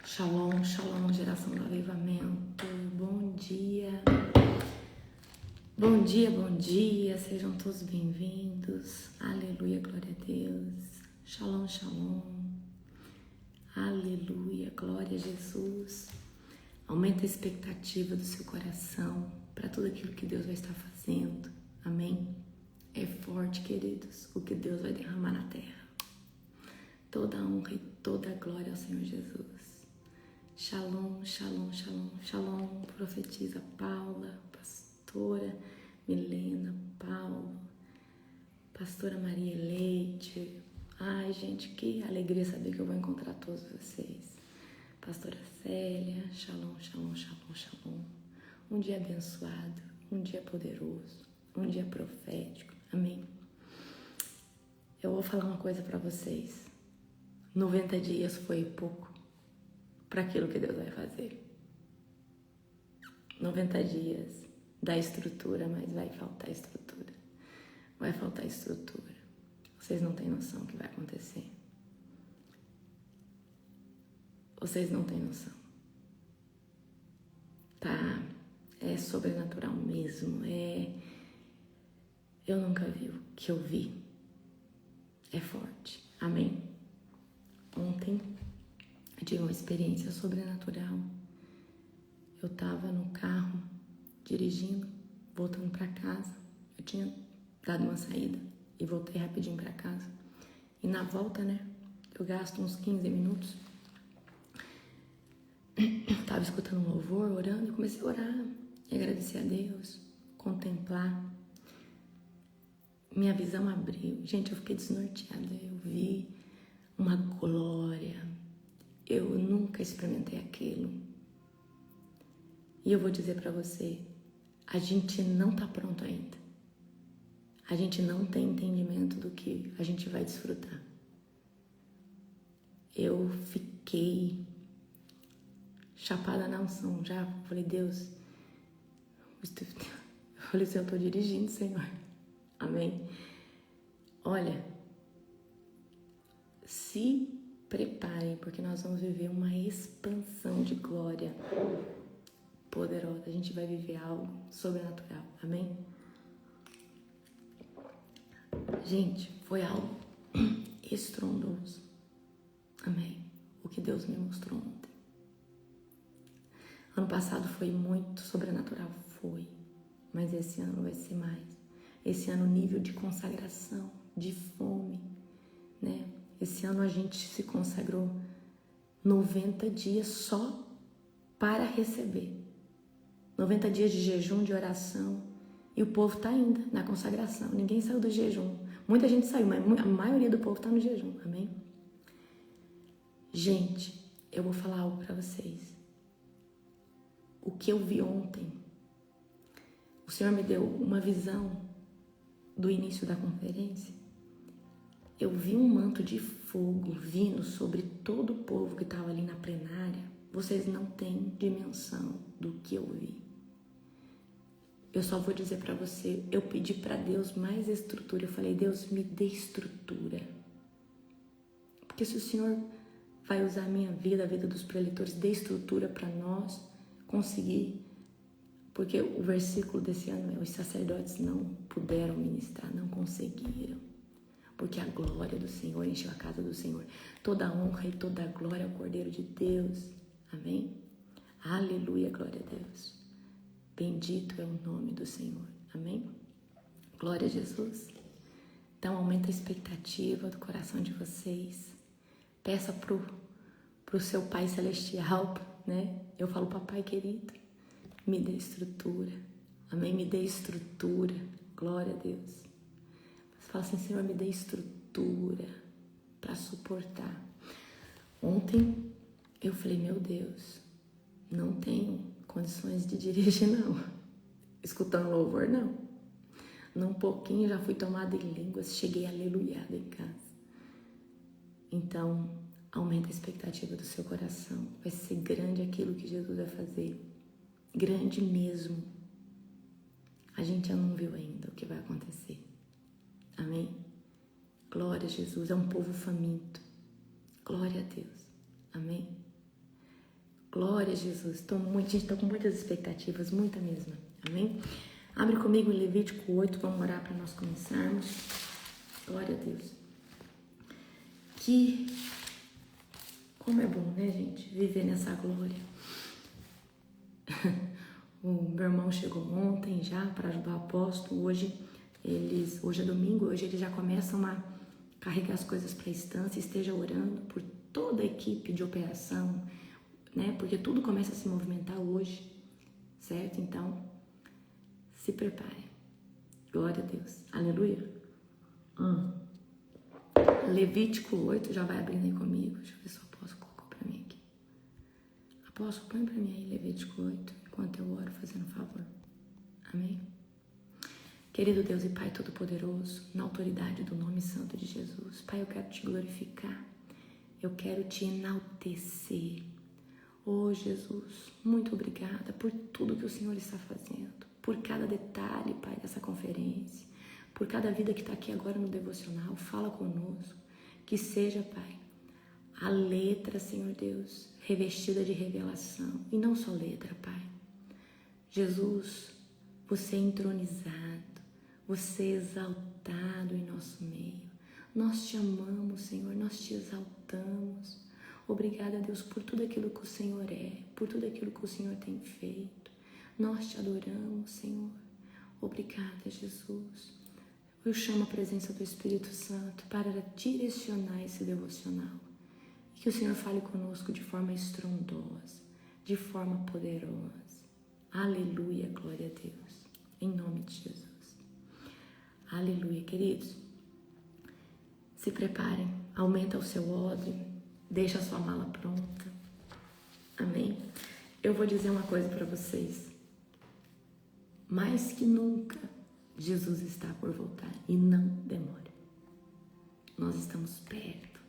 Shalom, shalom, geração do avivamento. Bom dia. Bom dia, bom dia. Sejam todos bem-vindos. Aleluia, glória a Deus. Shalom, shalom. Aleluia, glória a Jesus. Aumenta a expectativa do seu coração para tudo aquilo que Deus vai estar fazendo. Amém? É forte, queridos, o que Deus vai derramar na terra. Toda a honra e toda a glória ao Senhor Jesus. Shalom, shalom, shalom, shalom. Profetiza Paula, pastora Milena, Paulo, pastora Maria Leite. Ai, gente, que alegria saber que eu vou encontrar todos vocês. Pastora Célia, shalom, shalom, shalom, shalom. Um dia abençoado, um dia poderoso, um dia profético. Amém? Eu vou falar uma coisa para vocês. 90 dias foi pouco para aquilo que Deus vai fazer. 90 dias dá estrutura, mas vai faltar estrutura. Vai faltar estrutura. Vocês não têm noção do que vai acontecer. Vocês não têm noção. Tá? É sobrenatural mesmo. Eu nunca vi o que eu vi. É forte. Amém? Ontem eu tive uma experiência sobrenatural. Eu tava no carro, dirigindo, voltando para casa. Eu tinha dado uma saída e voltei rapidinho para casa. E na volta, né, eu gasto uns 15 minutos. Eu tava escutando um louvor, orando, e comecei a orar e agradecer a Deus, contemplar. Minha visão abriu. Gente, eu fiquei desnorteada. Eu vi uma glória. Eu nunca experimentei aquilo. E eu vou dizer pra você, a gente não tá pronto ainda. A gente não tem entendimento do que a gente vai desfrutar. Eu fiquei chapada na unção já. Falei, Deus, eu falei assim, eu tô dirigindo, Senhor. Amém? Olha, se preparem, porque nós vamos viver uma expansão de glória poderosa. A gente vai viver algo sobrenatural. Amém? Gente, foi algo estrondoso. Amém? O que Deus me mostrou ontem. Ano passado foi muito sobrenatural, foi. Mas esse ano vai ser mais. Esse ano, nível de consagração, de fome, né? Esse ano a gente se consagrou 90 dias só para receber. 90 dias de jejum, de oração. E o povo está ainda na consagração. Ninguém saiu do jejum. Muita gente saiu, mas a maioria do povo está no jejum. Amém? Gente, eu vou falar algo para vocês. O que eu vi ontem, o Senhor me deu uma visão do início da conferência. Eu vi um manto de fogo vindo sobre todo o povo que estava ali na plenária. Vocês não têm dimensão do que eu vi. Eu só vou dizer para você, eu pedi para Deus mais estrutura. Eu falei, Deus, me dê estrutura. Porque se o Senhor vai usar a minha vida, a vida dos preletores, dê estrutura para nós conseguir. Porque o versículo desse ano é, os sacerdotes não puderam ministrar, não conseguiram. Porque a glória do Senhor encheu a casa do Senhor. Toda a honra e toda a glória ao Cordeiro de Deus. Amém? Aleluia, glória a Deus. Bendito é o nome do Senhor. Amém? Glória a Jesus. Então, aumenta a expectativa do coração de vocês. Peça pro seu Pai Celestial, né? Eu falo, papai querido, me dê estrutura. Amém? Me dê estrutura. Glória a Deus. Você fala assim, Senhor, me dê estrutura para suportar. Ontem, eu falei, meu Deus, não tenho condições de dirigir, não. Escutando louvor, não. Num pouquinho já fui tomada em línguas, cheguei aleluiada em casa. Então, aumenta a expectativa do seu coração. Vai ser grande aquilo que Jesus vai fazer. Grande mesmo. A gente não viu ainda o que vai acontecer. Amém? Glória a Jesus. É um povo faminto. Glória a Deus. Amém? Glória a Jesus. Gente, estou com muitas expectativas, muita mesmo. Amém? Abre comigo em Levítico 8, vamos orar para nós começarmos. Glória a Deus. Como é bom, né, gente? Viver nessa glória. O meu irmão chegou ontem já para ajudar o apóstolo. Hoje é domingo, hoje eles já começam a carregar as coisas para a estância. Esteja orando por toda a equipe de operação, né? Porque tudo começa a se movimentar hoje, certo? Então, se prepare. Glória a Deus. Aleluia. Levítico 8, já vai abrindo aí comigo. Deixa eu ver se o apóstolo colocou para mim aqui. Apóstolo, põe para mim aí Levítico 8, enquanto eu oro, fazendo favor. Amém? Querido Deus e Pai Todo-Poderoso, na autoridade do nome santo de Jesus, Pai, eu quero te glorificar, eu quero te enaltecer. Oh, Jesus, muito obrigada por tudo que o Senhor está fazendo, por cada detalhe, Pai, dessa conferência, por cada vida que está aqui agora no devocional. Fala conosco, que seja, Pai, a letra, Senhor Deus, revestida de revelação, e não só letra, Pai. Jesus, você é entronizado, você é exaltado em nosso meio. Nós te amamos, Senhor, nós te exaltamos. Obrigada, Deus, por tudo aquilo que o Senhor é, por tudo aquilo que o Senhor tem feito. Nós te adoramos, Senhor. Obrigada, Jesus. Eu chamo a presença do Espírito Santo para direcionar esse devocional. E que o Senhor fale conosco de forma estrondosa, de forma poderosa. Aleluia, glória a Deus. Em nome de Jesus. Aleluia, queridos. Se preparem, aumenta o seu odre, deixa a sua mala pronta. Amém? Eu vou dizer uma coisa para vocês. Mais que nunca, Jesus está por voltar e não demora. Nós estamos perto.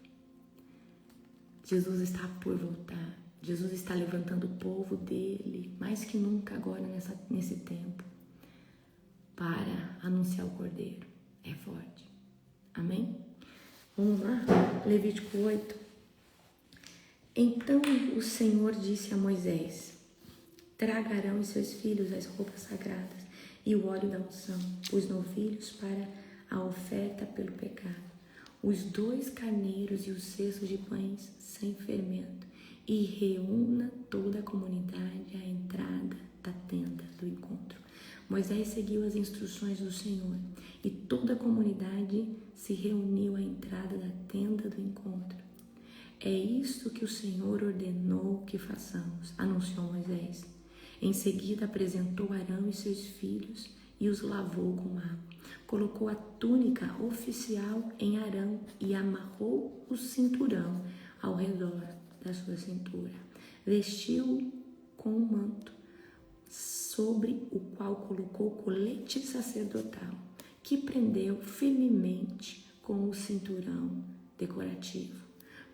Jesus está por voltar. Jesus está levantando o povo dele, mais que nunca agora nesse tempo, para anunciar o Cordeiro. É forte. Amém? Vamos lá? Levítico 8. Então o Senhor disse a Moisés: traga Arão e seus filhos as roupas sagradas e o óleo da unção, os novilhos para a oferta pelo pecado, os 2 carneiros e os cestos de pães sem fermento, e reúna toda a comunidade à entrada da tenda do encontro. Moisés seguiu as instruções do Senhor, e toda a comunidade se reuniu à entrada da tenda do encontro. É isto que o Senhor ordenou que façamos, anunciou Moisés. Em seguida apresentou Arão e seus filhos e os lavou com água. Colocou a túnica oficial em Arão e amarrou o cinturão ao redor da sua cintura. Vestiu-o com um manto, sobre o qual colocou o colete sacerdotal, que prendeu firmemente com o cinturão decorativo.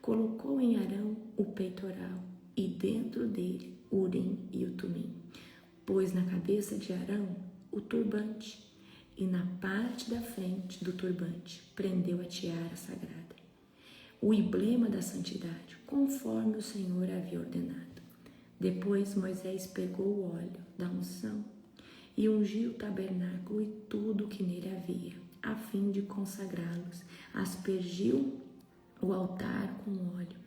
Colocou em Arão o peitoral e dentro dele o urim e o tumim. Pôs na cabeça de Arão o turbante e na parte da frente do turbante prendeu a tiara sagrada, o emblema da santidade, conforme o Senhor havia ordenado. Depois Moisés pegou o óleo da unção e ungiu o tabernáculo e tudo o que nele havia, a fim de consagrá-los. Aspergiu o altar com óleo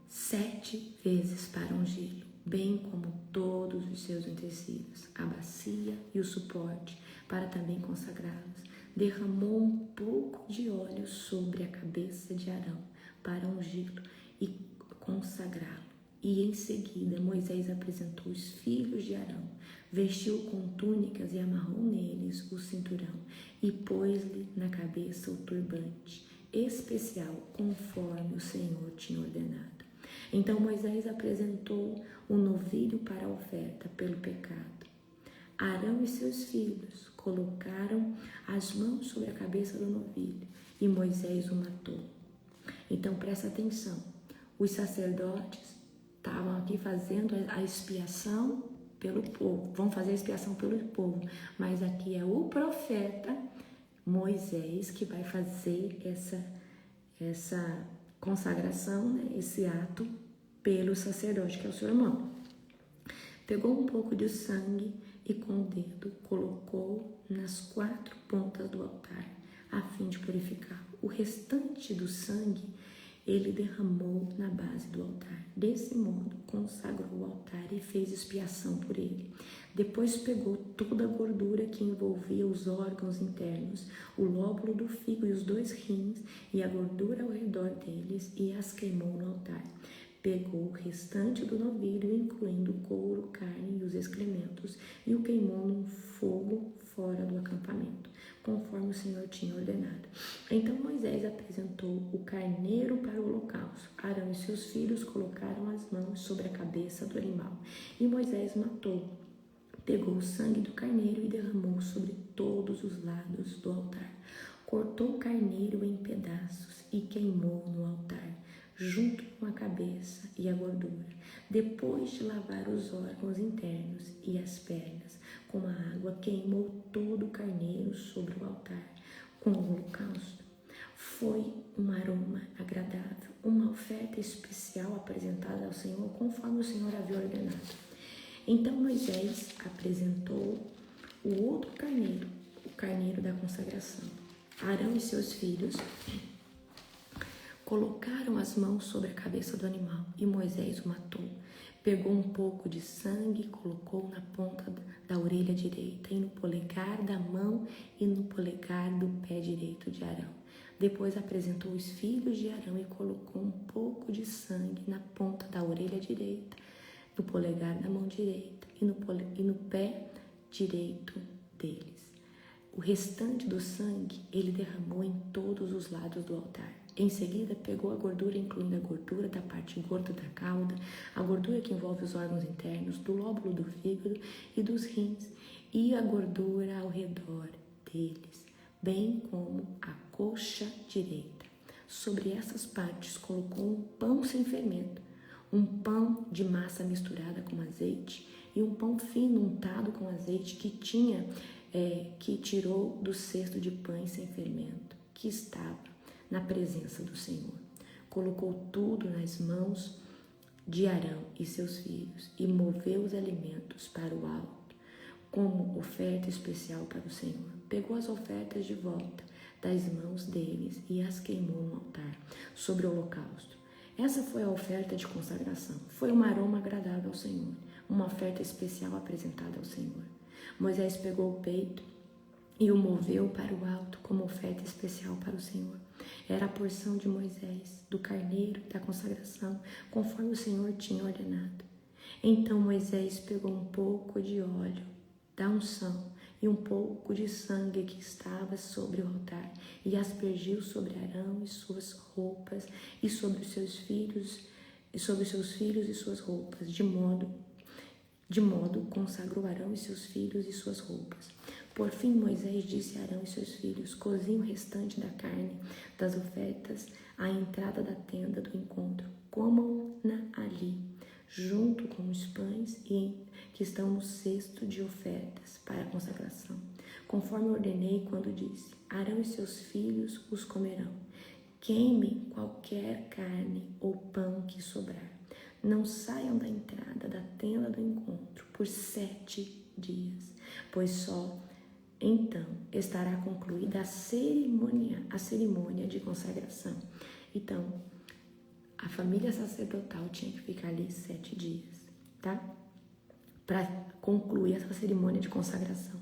7 vezes para ungí-lo, bem como todos os seus utensílios, a bacia e o suporte, para também consagrá-los. Derramou um pouco de óleo sobre a cabeça de Arão, para ungí-lo e consagrá-lo. E em seguida Moisés apresentou os filhos de Arão, vestiu com túnicas e amarrou neles o cinturão, e pôs-lhe na cabeça o turbante especial, conforme o Senhor tinha ordenado. Então Moisés apresentou o novilho para a oferta pelo pecado. Arão e seus filhos colocaram as mãos sobre a cabeça do novilho, e Moisés o matou. Então presta atenção, os sacerdotes estavam aqui fazendo a expiação pelo povo, vão fazer a expiação pelo povo, mas aqui é o profeta Moisés que vai fazer essa consagração, né, esse ato pelo sacerdote, que é o seu irmão. Pegou um pouco de sangue e com o dedo colocou nas 4 pontas do altar, a fim de purificar. O restante do sangue ele derramou na base do altar. Desse modo, consagrou o altar e fez expiação por ele. Depois pegou toda a gordura que envolvia os órgãos internos, o lóbulo do figo e os 2 rins, e a gordura ao redor deles, e as queimou no altar. Pegou o restante do novilho, incluindo o couro, carne e os excrementos, e o queimou num fogo fora do acampamento, conforme o Senhor tinha ordenado. Então Moisés apresentou o carneiro para o holocausto. Arão e seus filhos colocaram as mãos sobre a cabeça do animal, e Moisés matou. Pegou o sangue do carneiro e derramou sobre todos os lados do altar. Cortou o carneiro em pedaços e queimou no altar, junto com a cabeça e a gordura. Depois de lavar os órgãos internos e as pernas com a água, queimou todo o carneiro sobre o altar com o holocausto. Foi um aroma agradável, uma oferta especial apresentada ao Senhor, conforme o Senhor havia ordenado. Então Moisés apresentou o outro carneiro, o carneiro da consagração. Arão e seus filhos colocaram as mãos sobre a cabeça do animal e Moisés o matou. Pegou um pouco de sangue e colocou na ponta da orelha direita e no polegar da mão e no polegar do pé direito de Arão. Depois apresentou os filhos de Arão e colocou um pouco de sangue na ponta da orelha direita, no polegar da mão direita e no pé direito deles. O restante do sangue ele derramou em todos os lados do altar. Em seguida, pegou a gordura, incluindo a gordura da parte gorda da cauda, a gordura que envolve os órgãos internos, do lóbulo do fígado e dos rins, e a gordura ao redor deles, bem como a coxa direita. Sobre essas partes colocou um pão sem fermento, um pão de massa misturada com azeite e um pão fino untado com azeite que tirou do cesto de pães sem fermento que estava na presença do Senhor. Colocou tudo nas mãos de Arão e seus filhos e moveu os alimentos para o alto como oferta especial para o Senhor. Pegou as ofertas de volta das mãos deles e as queimou no altar sobre o holocausto. Essa foi a oferta de consagração. Foi um aroma agradável ao Senhor, uma oferta especial apresentada ao Senhor. Moisés pegou o peito e o moveu para o alto como oferta especial para o Senhor. Era a porção de Moisés, do carneiro da consagração, conforme o Senhor tinha ordenado. Então Moisés pegou um pouco de óleo da unção e um pouco de sangue que estava sobre o altar e aspergiu sobre Arão e suas roupas e sobre os seus filhos e suas roupas, de modo consagrou Arão e seus filhos e suas roupas. Por fim, Moisés disse a Arão e seus filhos: cozinhem o restante da carne das ofertas à entrada da tenda do encontro. Comam-na ali, junto com os pães que estão no cesto de ofertas para a consagração, conforme ordenei quando disse: Arão e seus filhos os comerão. Queime qualquer carne ou pão que sobrar. Não saiam da entrada da tenda do encontro por 7 dias, pois só então estará concluída a cerimônia de consagração. Então, a família sacerdotal tinha que ficar ali 7 dias, tá? Para concluir essa cerimônia de consagração.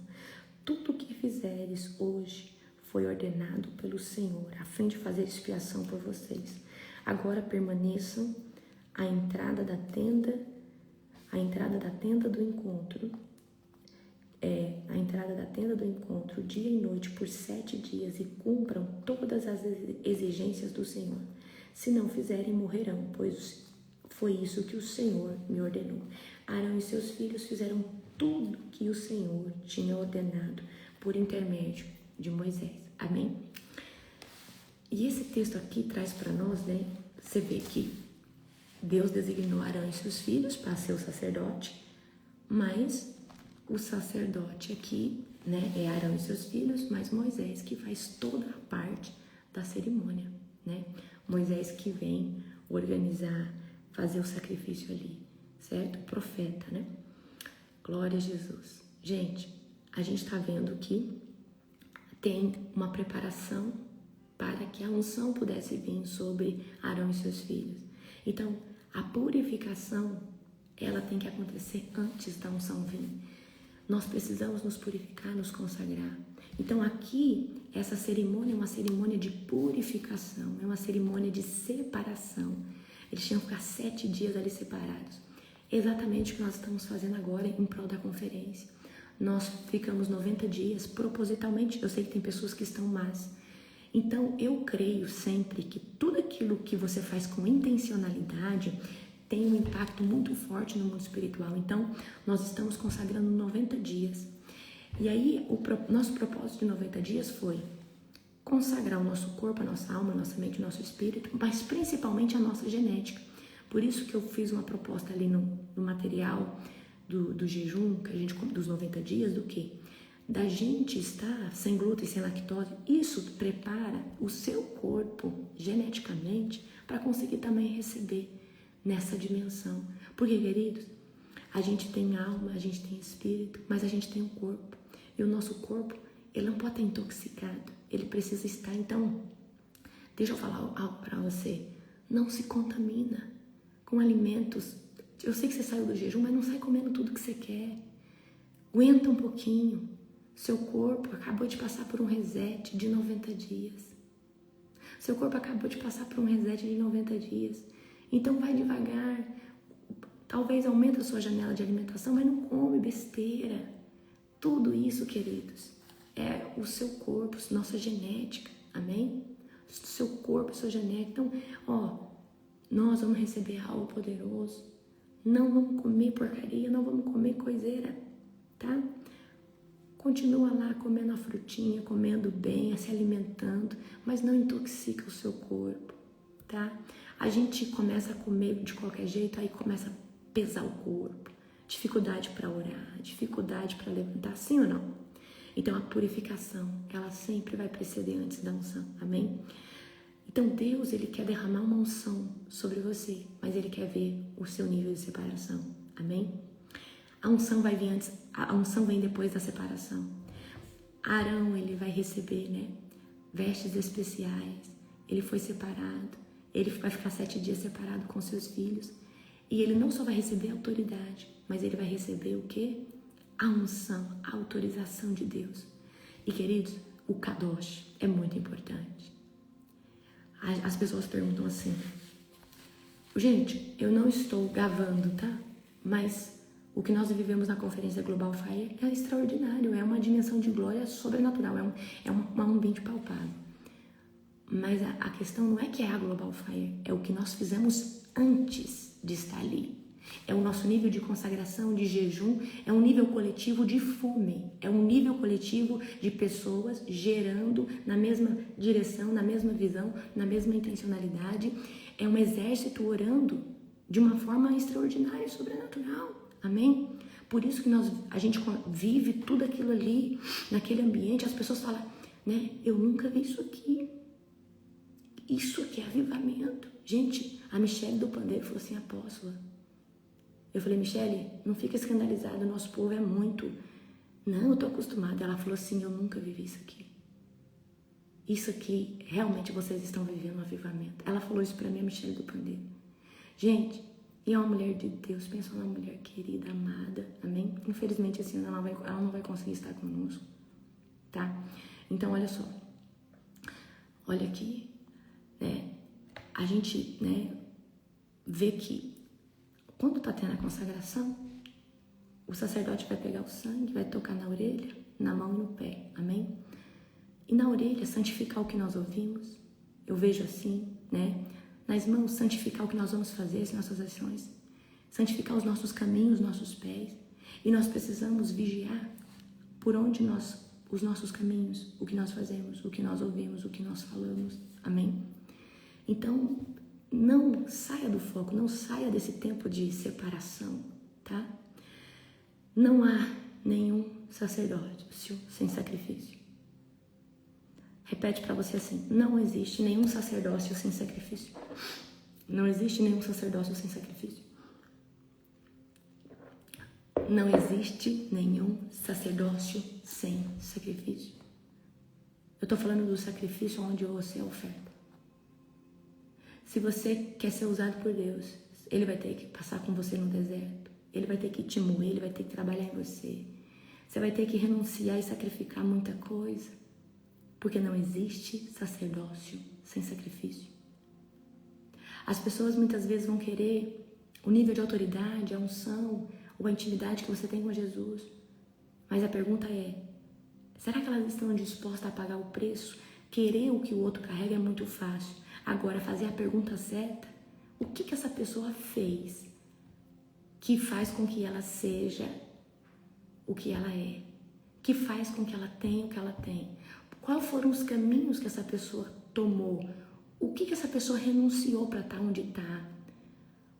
Tudo o que fizeres hoje foi ordenado pelo Senhor, a fim de fazer expiação por vocês. Agora permaneçam à entrada da tenda do encontro, dia e noite por 7 dias, e cumpram todas as exigências do Senhor. Se não fizerem, morrerão, pois foi isso que o Senhor me ordenou. Arão e seus filhos fizeram tudo que o Senhor tinha ordenado por intermédio de Moisés. Amém? E esse texto aqui traz para nós, né? Você vê que Deus designou Arão e seus filhos para ser o sacerdote, mas o sacerdote aqui, né, é Arão e seus filhos, mas Moisés que faz toda a parte da cerimônia, né? Moisés que vem organizar, fazer o sacrifício ali, certo? O profeta, né? Glória a Jesus. Gente, a gente está vendo que tem uma preparação para que a unção pudesse vir sobre Arão e seus filhos. Então, a purificação, ela tem que acontecer antes da unção vir. Nós precisamos nos purificar, nos consagrar. Então, aqui, essa cerimônia é uma cerimônia de purificação, é uma cerimônia de separação. Eles tinham que ficar 7 dias ali separados. Exatamente o que nós estamos fazendo agora em prol da conferência. Nós ficamos 90 dias propositalmente. Eu sei que tem pessoas que estão más. Então, eu creio sempre que tudo aquilo que você faz com intencionalidade tem um impacto muito forte no mundo espiritual. Então, nós estamos consagrando 90 dias. E aí, nosso propósito de 90 dias foi consagrar o nosso corpo, a nossa alma, a nossa mente, o nosso espírito, mas principalmente a nossa genética. Por isso que eu fiz uma proposta ali no material do jejum, que a gente dos 90 dias, do quê? Da gente estar sem glúten, sem lactose. Isso prepara o seu corpo geneticamente para conseguir também receber nessa dimensão. Porque, queridos, a gente tem alma, a gente tem espírito, mas a gente tem um corpo. E o nosso corpo, ele não pode estar intoxicado. Ele precisa estar. Então, deixa eu falar algo para você. Não se contamina com alimentos. Eu sei que você saiu do jejum, mas não sai comendo tudo que você quer. Aguenta um pouquinho. Seu corpo acabou de passar por um reset de 90 dias. Seu corpo acabou de passar por um reset de 90 dias. Então vai devagar. Talvez aumente a sua janela de alimentação, mas não come besteira. Tudo isso, queridos, é o seu corpo, nossa genética. Amém? Seu corpo, sua genética. Então, nós vamos receber algo poderoso. Não vamos comer porcaria, não vamos comer coiseira, tá? Continua lá comendo a frutinha, comendo bem, se alimentando, mas não intoxica o seu corpo, tá? A gente começa a comer de qualquer jeito, aí começa a pesar o corpo, dificuldade para orar, dificuldade para levantar, sim ou não? Então a purificação, ela sempre vai preceder antes da unção, amém? Então Deus, ele quer derramar uma unção sobre você, mas ele quer ver o seu nível de separação, amém? A unção vai vir antes, a unção vem depois da separação. Arão, ele vai receber, né, vestes especiais, ele foi separado, ele vai ficar 7 dias separado com seus filhos, e ele não só vai receber a autoridade, mas ele vai receber o quê? A unção, a autorização de Deus. E queridos, o Kadosh é muito importante. As pessoas perguntam assim, gente, eu não estou gavando, tá? Mas o que nós vivemos na Conferência Global Fire é extraordinário, é uma dimensão de glória sobrenatural, é um ambiente palpável. Mas a questão não é que é a Global Fire, é o que nós fizemos antes de estar ali. É o nosso nível de consagração, de jejum, é um nível coletivo de fome, é um nível coletivo de pessoas gerando na mesma direção, na mesma visão, na mesma intencionalidade. É um exército orando de uma forma extraordinária e sobrenatural. Amém? Por isso que a gente vive tudo aquilo ali, naquele ambiente. As pessoas falam, né? Eu nunca vi isso aqui. Isso aqui é avivamento. Gente, a Michele do Pandeiro falou assim, apóstola. Eu falei, Michele, não fica escandalizada, o nosso povo é muito. Não, eu tô acostumada. Ela falou assim, eu nunca vivi isso aqui. Isso aqui, realmente vocês estão vivendo um avivamento. Ela falou isso pra mim, a Michele do Pandeiro. Gente, e é uma mulher de Deus, pensa numa mulher querida, amada, amém? Infelizmente, assim, ela não vai conseguir estar conosco, tá? Então, olha só. Olha aqui, né? A gente, né, vê que quando tá tendo a consagração, o sacerdote vai pegar o sangue, vai tocar na orelha, na mão e no pé, amém? E na orelha, santificar o que nós ouvimos, eu vejo assim, né? Nas mãos, santificar o que nós vamos fazer, as nossas ações, santificar os nossos caminhos, os nossos pés, e nós precisamos vigiar por onde os nossos caminhos, o que nós fazemos, o que nós ouvimos, o que nós falamos, amém? Então, não saia do foco, não saia desse tempo de separação, tá? Não há nenhum sacerdócio sem sacrifício. Repete para você assim, não existe nenhum sacerdócio sem sacrifício. Não existe nenhum sacerdócio sem sacrifício. Não existe nenhum sacerdócio sem sacrifício. Eu estou falando do sacrifício onde você oferta. Se você quer ser usado por Deus, Ele vai ter que passar com você no deserto. Ele vai ter que te moer, Ele vai ter que trabalhar em você. Você vai ter que renunciar e sacrificar muita coisa. Porque não existe sacerdócio sem sacrifício. As pessoas muitas vezes vão querer o nível de autoridade, a unção ou a intimidade que você tem com Jesus. Mas a pergunta é, será que elas estão dispostas a pagar o preço? Querer o que o outro carrega é muito fácil. Agora, fazer a pergunta certa, o que essa pessoa fez que faz com que ela seja o que ela é? Que faz com que ela tenha o que ela tem? Quais foram os caminhos que essa pessoa tomou? O que essa pessoa renunciou para estar onde está?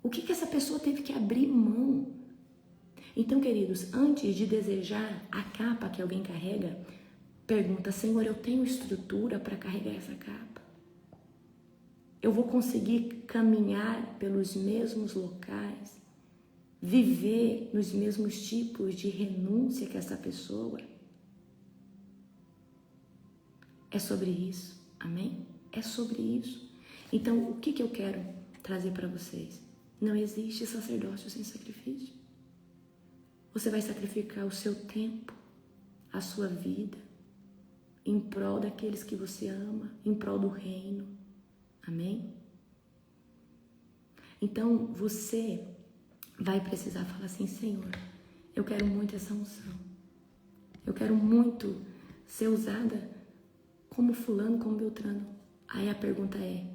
O que essa pessoa teve que abrir mão? Então, queridos, antes de desejar a capa que alguém carrega, pergunta, Senhor, eu tenho estrutura para carregar essa capa? Eu vou conseguir caminhar pelos mesmos locais, viver nos mesmos tipos de renúncia que essa pessoa? É sobre isso, amém? É sobre isso. Então, o que eu quero trazer para vocês? Não existe sacerdócio sem sacrifício. Você vai sacrificar o seu tempo, a sua vida, em prol daqueles que você ama, em prol do reino. Amém? Então, você vai precisar falar assim, Senhor, eu quero muito essa unção. Eu quero muito ser usada como fulano, como Beltrano. Aí a pergunta é,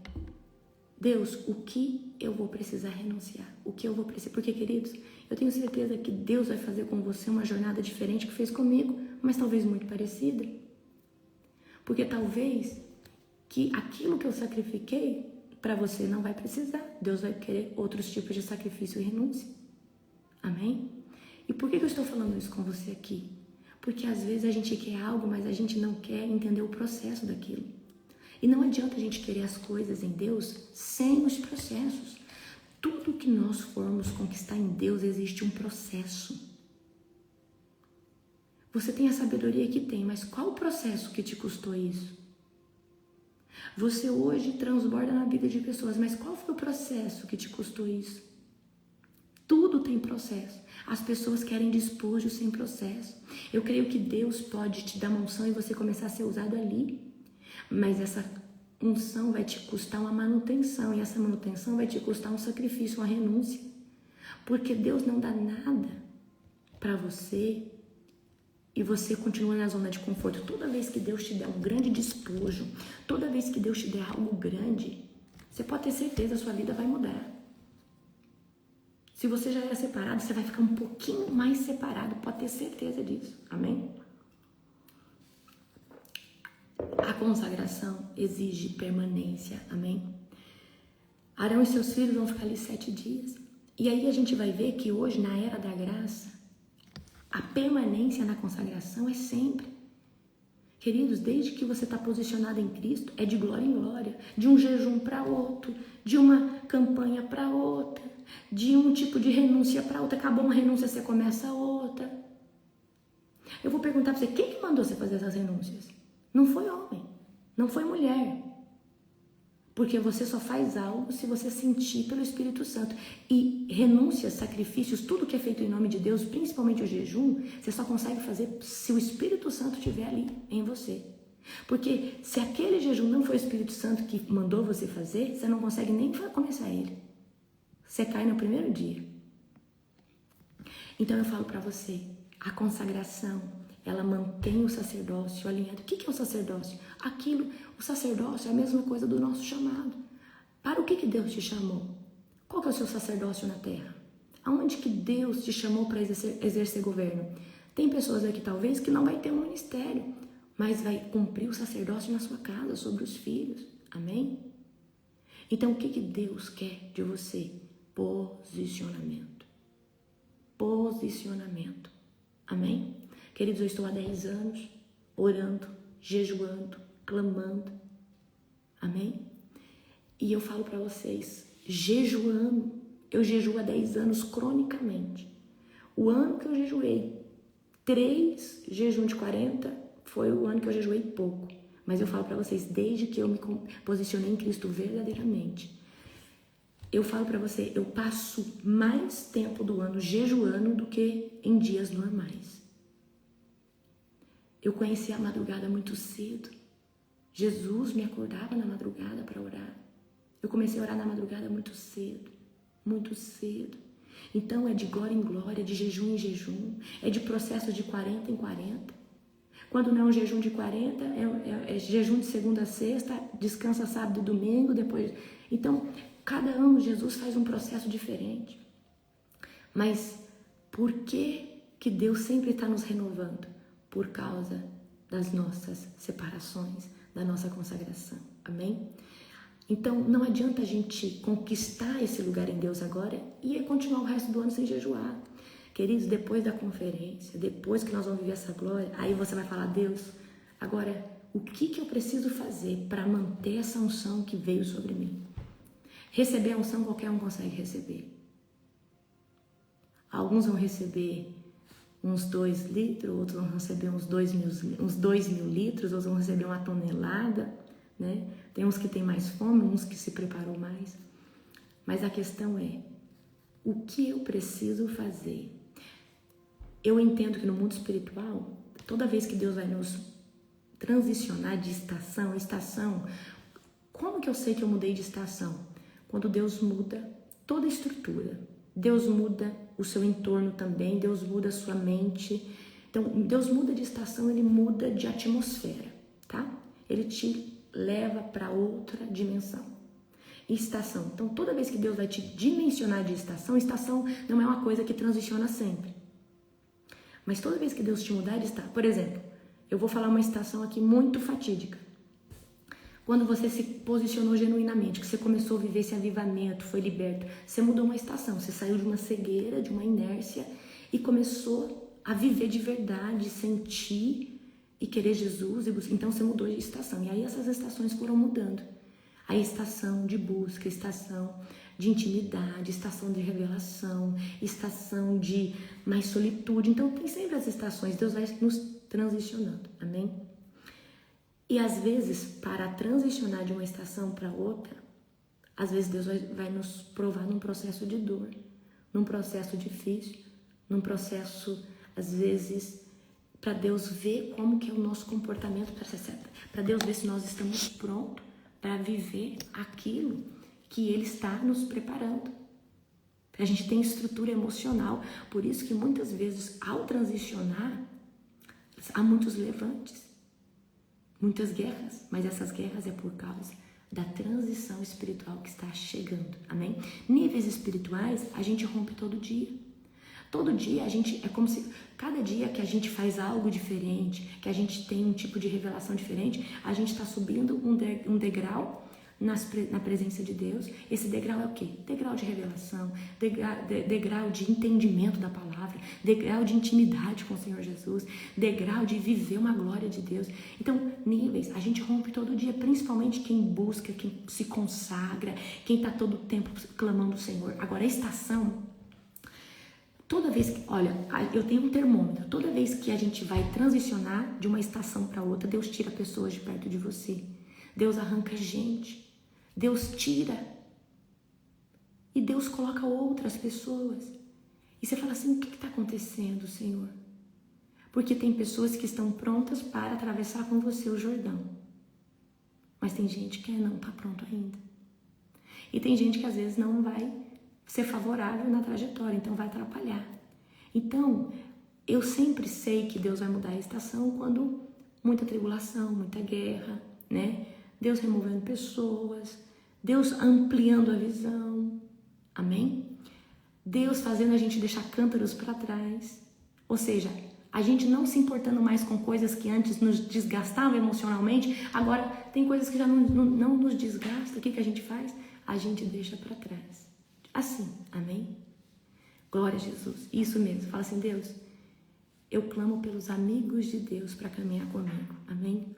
Deus, o que eu vou precisar renunciar? O que eu vou precisar? Porque, queridos, eu tenho certeza que Deus vai fazer com você uma jornada diferente que fez comigo, mas talvez muito parecida. Porque talvez que aquilo que eu sacrifiquei para você não vai precisar. Deus vai querer outros tipos de sacrifício e renúncia. Amém? E por que eu estou falando isso com você aqui? Porque às vezes a gente quer algo, mas a gente não quer entender o processo daquilo. E não adianta a gente querer as coisas em Deus sem os processos. Tudo que nós formos conquistar em Deus existe um processo. Você tem a sabedoria que tem, mas qual o processo que te custou isso? Você hoje transborda na vida de pessoas, mas qual foi o processo que te custou isso? Tudo tem processo. As pessoas querem despojo sem processo. Eu creio que Deus pode te dar uma unção e você começar a ser usado ali. Mas essa unção vai te custar uma manutenção. E essa manutenção vai te custar um sacrifício, uma renúncia. Porque Deus não dá nada para você e você continua na zona de conforto. Toda vez que Deus te der um grande despojo, toda vez que Deus te der algo grande, você pode ter certeza que a sua vida vai mudar. Se você já era separado, você vai ficar um pouquinho mais separado, pode ter certeza disso. Amém? A consagração exige permanência. Amém? Arão e seus filhos vão ficar ali 7 dias. E aí a gente vai ver que hoje, na era da graça, a permanência na consagração é sempre. Queridos, desde que você está posicionado em Cristo, é de glória em glória, de um jejum para outro, de uma campanha para outra, de um tipo de renúncia para outra. Acabou uma renúncia, você começa outra. Eu vou perguntar para você, quem que mandou você fazer essas renúncias? Não foi homem, não foi mulher. Porque você só faz algo se você sentir pelo Espírito Santo. E renúncias, sacrifícios, tudo que é feito em nome de Deus, principalmente o jejum, você só consegue fazer se o Espírito Santo estiver ali em você. Porque se aquele jejum não foi o Espírito Santo que mandou você fazer, você não consegue nem começar ele. Você cai no primeiro dia. Então eu falo para você, a consagração, ela mantém o sacerdócio alinhado. O que é o sacerdócio? O sacerdócio é a mesma coisa do nosso chamado. Para o que Deus te chamou? Qual que é o seu sacerdócio na terra? Aonde que Deus te chamou para exercer governo? Tem pessoas aqui talvez que não vai ter um ministério, mas vai cumprir o sacerdócio na sua casa, sobre os filhos. Amém? Então o que Deus quer de você? Posicionamento. Posicionamento. Amém? Queridos, eu estou há 10 anos orando, jejuando, clamando. Amém? E eu falo para vocês, jejuando. Eu jejuo há 10 anos cronicamente. O ano que eu jejuei 3 jejum de 40 foi o ano que eu jejuei pouco. Mas eu falo para vocês, desde que eu me posicionei em Cristo verdadeiramente, eu falo para você, eu passo mais tempo do ano jejuando do que em dias normais. Eu conheci a madrugada muito cedo. Jesus me acordava na madrugada para orar. Eu comecei a orar na madrugada muito cedo, muito cedo. Então é de glória em glória, de jejum em jejum, é de processo de 40 em 40. Quando não é um jejum de 40, é jejum de segunda a sexta, descansa sábado e domingo, depois... Então, cada ano Jesus faz um processo diferente. Mas por que Deus sempre está nos renovando? Por causa das nossas separações, da nossa consagração. Amém? Então, não adianta a gente conquistar esse lugar em Deus agora e continuar o resto do ano sem jejuar. Queridos, depois da conferência, depois que nós vamos viver essa glória, aí você vai falar, Deus, agora, o que eu preciso fazer para manter essa unção que veio sobre mim? Receber a unção qualquer um consegue receber. Alguns vão receber uns 2 litros, outros vão receber uns 2 mil litros, outros vão receber 1 tonelada, né? Tem uns que têm mais fome, uns que se preparou mais. Mas a questão é, o que eu preciso fazer? Eu entendo que no mundo espiritual, toda vez que Deus vai nos transicionar de estação, como que eu sei que eu mudei de estação? Quando Deus muda toda a estrutura, Deus muda o seu entorno também, Deus muda a sua mente. Então, Deus muda de estação, Ele muda de atmosfera, tá? Ele te leva para outra dimensão. Estação. Então, toda vez que Deus vai te dimensionar de estação não é uma coisa que transiciona sempre. Mas toda vez que Deus te mudar de estação, por exemplo, eu vou falar uma estação aqui muito fatídica. Quando você se posicionou genuinamente, que você começou a viver esse avivamento, foi liberto, você mudou uma estação, você saiu de uma cegueira, de uma inércia e começou a viver de verdade, sentir e querer Jesus. Então você mudou de estação. E aí essas estações foram mudando. A estação de busca, estação de intimidade, estação de revelação, estação de mais solitude. Então tem sempre as estações, Deus vai nos transicionando, amém? E às vezes, para transicionar de uma estação para outra, às vezes Deus vai nos provar num processo de dor, num processo difícil, num processo, às vezes, para Deus ver como que é o nosso comportamento, para Deus ver se nós estamos prontos para viver aquilo que Ele está nos preparando. A gente tem estrutura emocional, por isso que muitas vezes, ao transicionar, há muitos levantes, muitas guerras, mas essas guerras é por causa da transição espiritual que está chegando, amém? Níveis espirituais, a gente rompe todo dia. Todo dia a gente, é como se, cada dia que a gente faz algo diferente, que a gente tem um tipo de revelação diferente, a gente está subindo um degrau na presença de Deus. Esse degrau é o quê? Degrau de revelação, degrau de entendimento da palavra, degrau de intimidade com o Senhor Jesus, degrau de viver uma glória de Deus. Então, níveis, a gente rompe todo dia, principalmente quem busca, quem se consagra, quem está todo o tempo clamando o Senhor. Agora, a estação, toda vez que, olha, eu tenho um termômetro, toda vez que a gente vai transicionar de uma estação para outra, Deus tira pessoas de perto de você, Deus arranca gente, Deus tira e Deus coloca outras pessoas. E você fala assim, o que está acontecendo, Senhor? Porque tem pessoas que estão prontas para atravessar com você o Jordão, mas tem gente que não está pronto ainda. E tem gente que às vezes não vai ser favorável na trajetória, então vai atrapalhar. Então, eu sempre sei que Deus vai mudar a estação quando muita tribulação, muita guerra, né? Deus removendo pessoas, Deus ampliando a visão, amém? Deus fazendo a gente deixar cântaros para trás, ou seja, a gente não se importando mais com coisas que antes nos desgastavam emocionalmente, agora tem coisas que já não nos desgastam. O que a gente faz? A gente deixa para trás. Assim, amém? Glória a Jesus, isso mesmo. Fala assim, Deus, eu clamo pelos amigos de Deus para caminhar comigo, amém?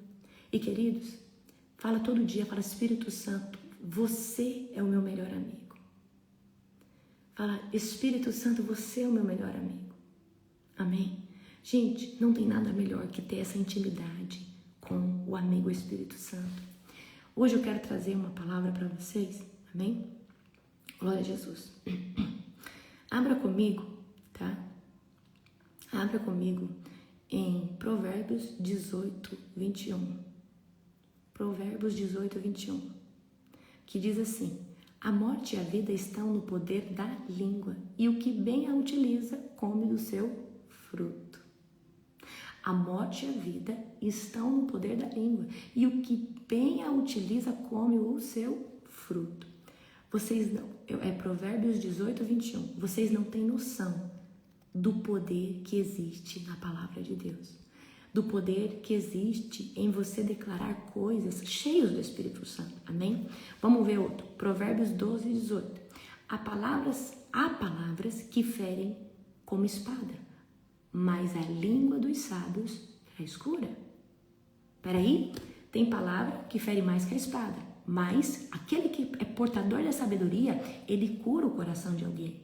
E queridos, fala todo dia, fala, Espírito Santo, você é o meu melhor amigo. Fala, Espírito Santo, você é o meu melhor amigo. Amém? Gente, não tem nada melhor que ter essa intimidade com o amigo Espírito Santo. Hoje eu quero trazer uma palavra para vocês. Amém? Glória a Jesus. Abra comigo, tá? Abra comigo em Provérbios 18, 21. Provérbios 18, 21. Que diz assim: a morte e a vida estão no poder da língua, e o que bem a utiliza, come do seu fruto. A morte e a vida estão no poder da língua, e o que bem a utiliza, come o seu fruto. Vocês não, é Provérbios 18, 21. Vocês não têm noção do poder que existe na palavra de Deus. Do poder que existe em você declarar coisas cheios do Espírito Santo. Amém? Vamos ver outro. Provérbios 12, 18. Há palavras que ferem como espada, mas a língua dos sábios é escura. Peraí, tem palavra que fere mais que a espada, mas aquele que é portador da sabedoria, ele cura o coração de alguém.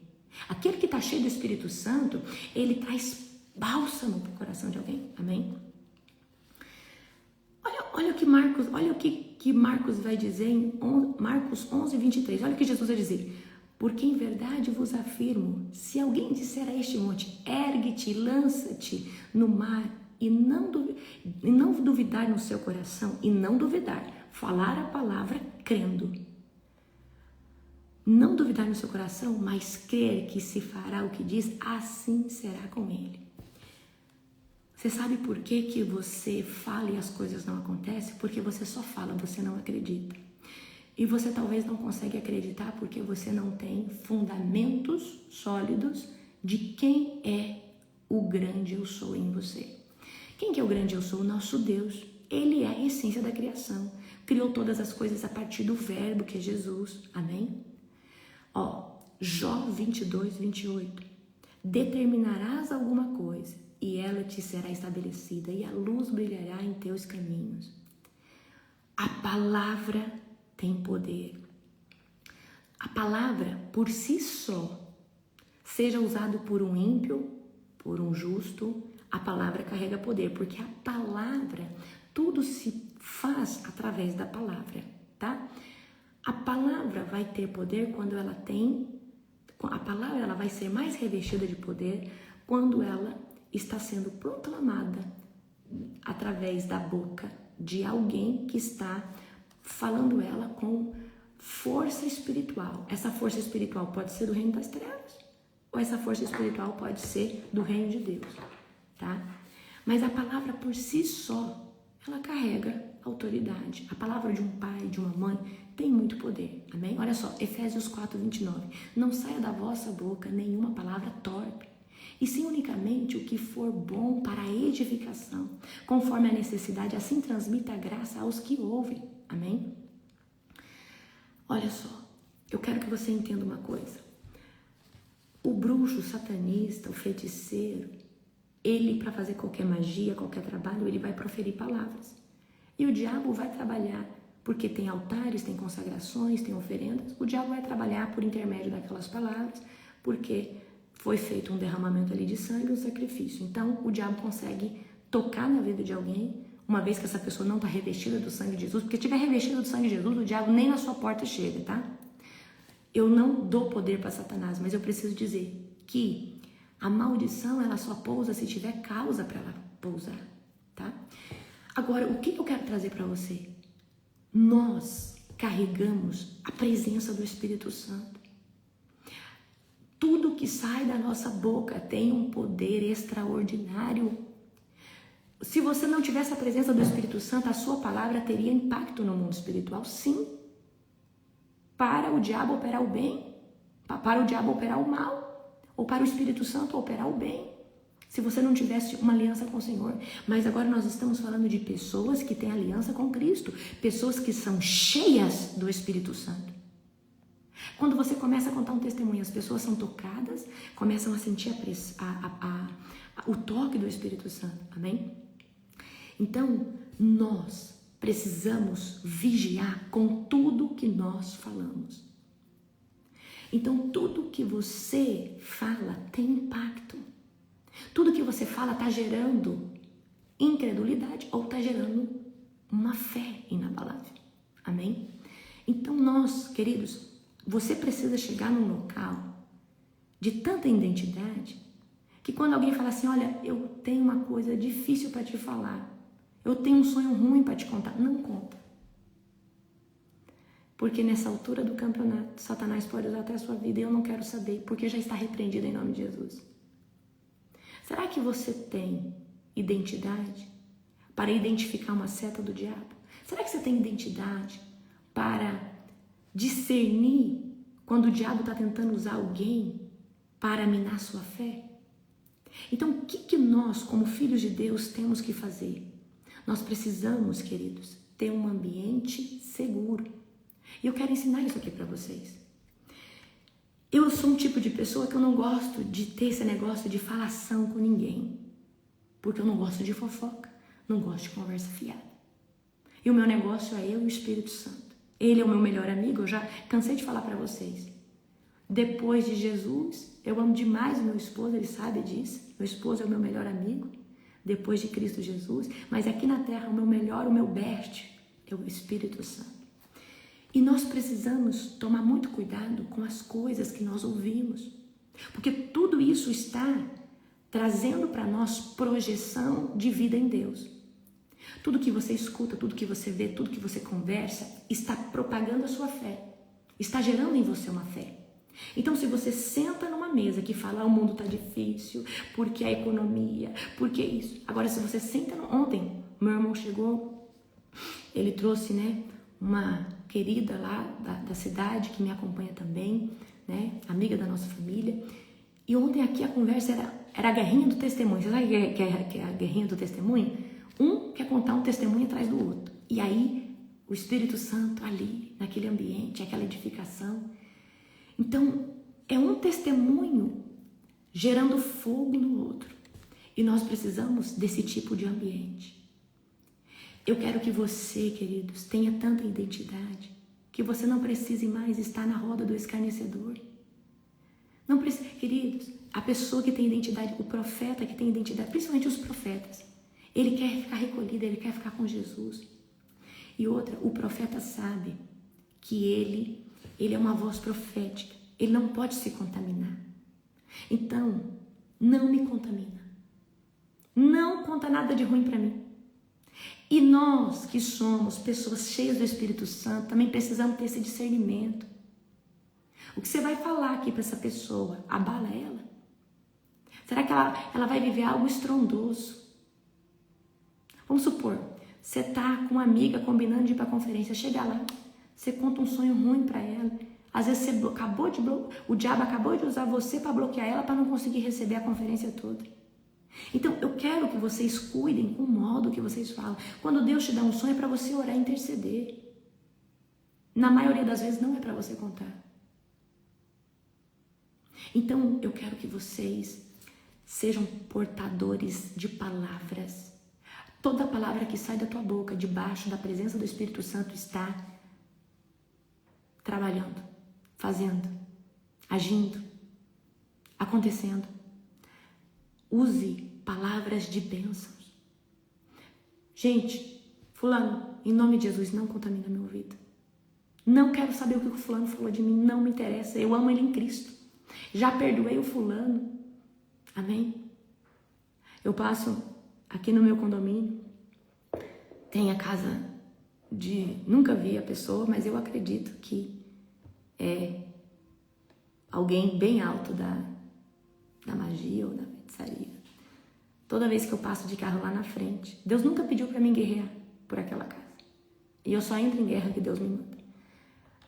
Aquele que está cheio do Espírito Santo, ele traz bálsamo para o coração de alguém. Amém? Olha o que Marcos vai dizer em Marcos 11, 23. Olha o que Jesus vai dizer. Porque em verdade vos afirmo, se alguém disser a este monte, ergue-te, lança-te no mar, e não duvidar no seu coração, e não duvidar, falar a palavra crendo. Não duvidar no seu coração, mas crer que se fará o que diz, assim será com ele. Você sabe por que você fala e as coisas não acontecem? Porque você só fala, você não acredita. E você talvez não consegue acreditar porque você não tem fundamentos sólidos de quem é o grande eu sou em você. Quem que é o grande eu sou? O nosso Deus. Ele é a essência da criação. Criou todas as coisas a partir do verbo que é Jesus. Amém? Jó 22, 28. Determinarás alguma coisa e ela te será estabelecida e a luz brilhará em teus caminhos. A palavra tem poder. A palavra por si só, seja usado por um ímpio, por um justo, a palavra carrega poder, porque a palavra, tudo se faz através da palavra, tá? A palavra vai ter poder quando ela a palavra ela vai ser mais revestida de poder quando ela está sendo proclamada através da boca de alguém que está falando ela com força espiritual. Essa força espiritual pode ser do reino das trevas ou essa força espiritual pode ser do reino de Deus, tá? Mas a palavra por si só, ela carrega autoridade. A palavra de um pai, de uma mãe, tem muito poder, amém? Olha só, Efésios 4, 29. Não saia da vossa boca nenhuma palavra torpe, e sim unicamente o que for bom para a edificação, conforme a necessidade, assim transmita a graça aos que ouvem, amém? Olha só, eu quero que você entenda uma coisa. O bruxo, o satanista, o feiticeiro, ele, para fazer qualquer magia, qualquer trabalho, ele vai proferir palavras. E o diabo vai trabalhar, porque tem altares, tem consagrações, tem oferendas. O diabo vai trabalhar por intermédio daquelas palavras, porque foi feito um derramamento ali de sangue, um sacrifício. Então, o diabo consegue tocar na vida de alguém, uma vez que essa pessoa não está revestida do sangue de Jesus, porque se estiver revestida do sangue de Jesus, o diabo nem na sua porta chega, tá? Eu não dou poder para Satanás, mas eu preciso dizer que a maldição, ela só pousa se tiver causa para ela pousar, tá? Agora, o que eu quero trazer para você? Nós carregamos a presença do Espírito Santo. Tudo que sai da nossa boca tem um poder extraordinário. Se você não tivesse a presença do Espírito Santo, a sua palavra teria impacto no mundo espiritual, sim. Para o diabo operar o bem, para o diabo operar o mal, ou para o Espírito Santo operar o bem, se você não tivesse uma aliança com o Senhor. Mas agora nós estamos falando de pessoas que têm aliança com Cristo, pessoas que são cheias do Espírito Santo. Quando você começa a contar um testemunho, as pessoas são tocadas, começam a sentir o toque do Espírito Santo, amém? Então, nós precisamos vigiar com tudo que nós falamos. Então, tudo que você fala tem impacto. Tudo que você fala está gerando incredulidade ou está gerando uma fé inabalável. Amém? Então, nós, queridos, você precisa chegar num local de tanta identidade que quando alguém fala assim, olha, eu tenho uma coisa difícil para te falar, eu tenho um sonho ruim para te contar, não conta. Porque nessa altura do campeonato, Satanás pode usar até a sua vida e eu não quero saber, porque já está repreendido em nome de Jesus. Será que você tem identidade para identificar uma seta do diabo? Será que você tem identidade para discernir quando o diabo está tentando usar alguém para minar sua fé? Então, o que nós, como filhos de Deus, temos que fazer? Nós precisamos, queridos, ter um ambiente seguro. E eu quero ensinar isso aqui para vocês. Eu sou um tipo de pessoa que eu não gosto de ter esse negócio de falação com ninguém. Porque eu não gosto de fofoca, não gosto de conversa fiada. E o meu negócio é eu e o Espírito Santo. Ele é o meu melhor amigo, eu já cansei de falar para vocês. Depois de Jesus, eu amo demais o meu esposo, ele sabe disso. Meu esposo é o meu melhor amigo, depois de Cristo Jesus. Mas aqui na terra, o meu melhor, o meu best, é o Espírito Santo. E nós precisamos tomar muito cuidado com as coisas que nós ouvimos. Porque tudo isso está trazendo para nós projeção de vida em Deus. Tudo que você escuta, tudo que você vê, tudo que você conversa, está propagando a sua fé. Está gerando em você uma fé. Então, se você senta numa mesa que fala, o mundo está difícil, porque a economia, porque isso. Agora, se você senta... Ontem, meu irmão chegou, ele trouxe, uma querida lá da cidade, que me acompanha também, amiga da nossa família. E ontem aqui a conversa era a guerrinha do testemunho. Você sabe o que é a guerrinha do testemunho? Um quer contar um testemunho atrás do outro. E aí, o Espírito Santo ali, naquele ambiente, aquela edificação. Então, é um testemunho gerando fogo no outro. E nós precisamos desse tipo de ambiente. Eu quero que você, queridos, tenha tanta identidade que você não precise mais estar na roda do escarnecedor. Não precisa, queridos, a pessoa que tem identidade, o profeta que tem identidade, principalmente os profetas, ele quer ficar recolhido, ele quer ficar com Jesus. E outra, o profeta sabe que ele é uma voz profética, ele não pode se contaminar. Então, não me contamina. Não conta nada de ruim para mim. E nós que somos pessoas cheias do Espírito Santo, também precisamos ter esse discernimento. O que você vai falar aqui para essa pessoa, abala ela? Será que ela vai viver algo estrondoso? Vamos supor, você tá com uma amiga combinando de ir para a conferência, chega lá, você conta um sonho ruim para ela. Às vezes o diabo acabou de usar você para bloquear ela, para não conseguir receber a conferência toda. Então, eu quero que vocês cuidem com o modo que vocês falam. Quando Deus te dá um sonho, é para você orar e interceder. Na maioria das vezes, não é para você contar. Então, eu quero que vocês sejam portadores de palavras. Toda palavra que sai da tua boca, debaixo da presença do Espírito Santo, está trabalhando, fazendo, agindo, acontecendo. Use palavras de bênçãos. Gente, fulano, em nome de Jesus, não contamina meu ouvido. Não quero saber o que o fulano falou de mim, não me interessa. Eu amo ele em Cristo. Já perdoei o fulano. Amém? Eu passo aqui no meu condomínio. Tem a casa de... Nunca vi a pessoa, mas eu acredito que é alguém bem alto da magia ou da feitiçaria. Toda vez que eu passo de carro lá na frente, Deus nunca pediu para mim guerrear por aquela casa. E eu só entro em guerra que Deus me manda.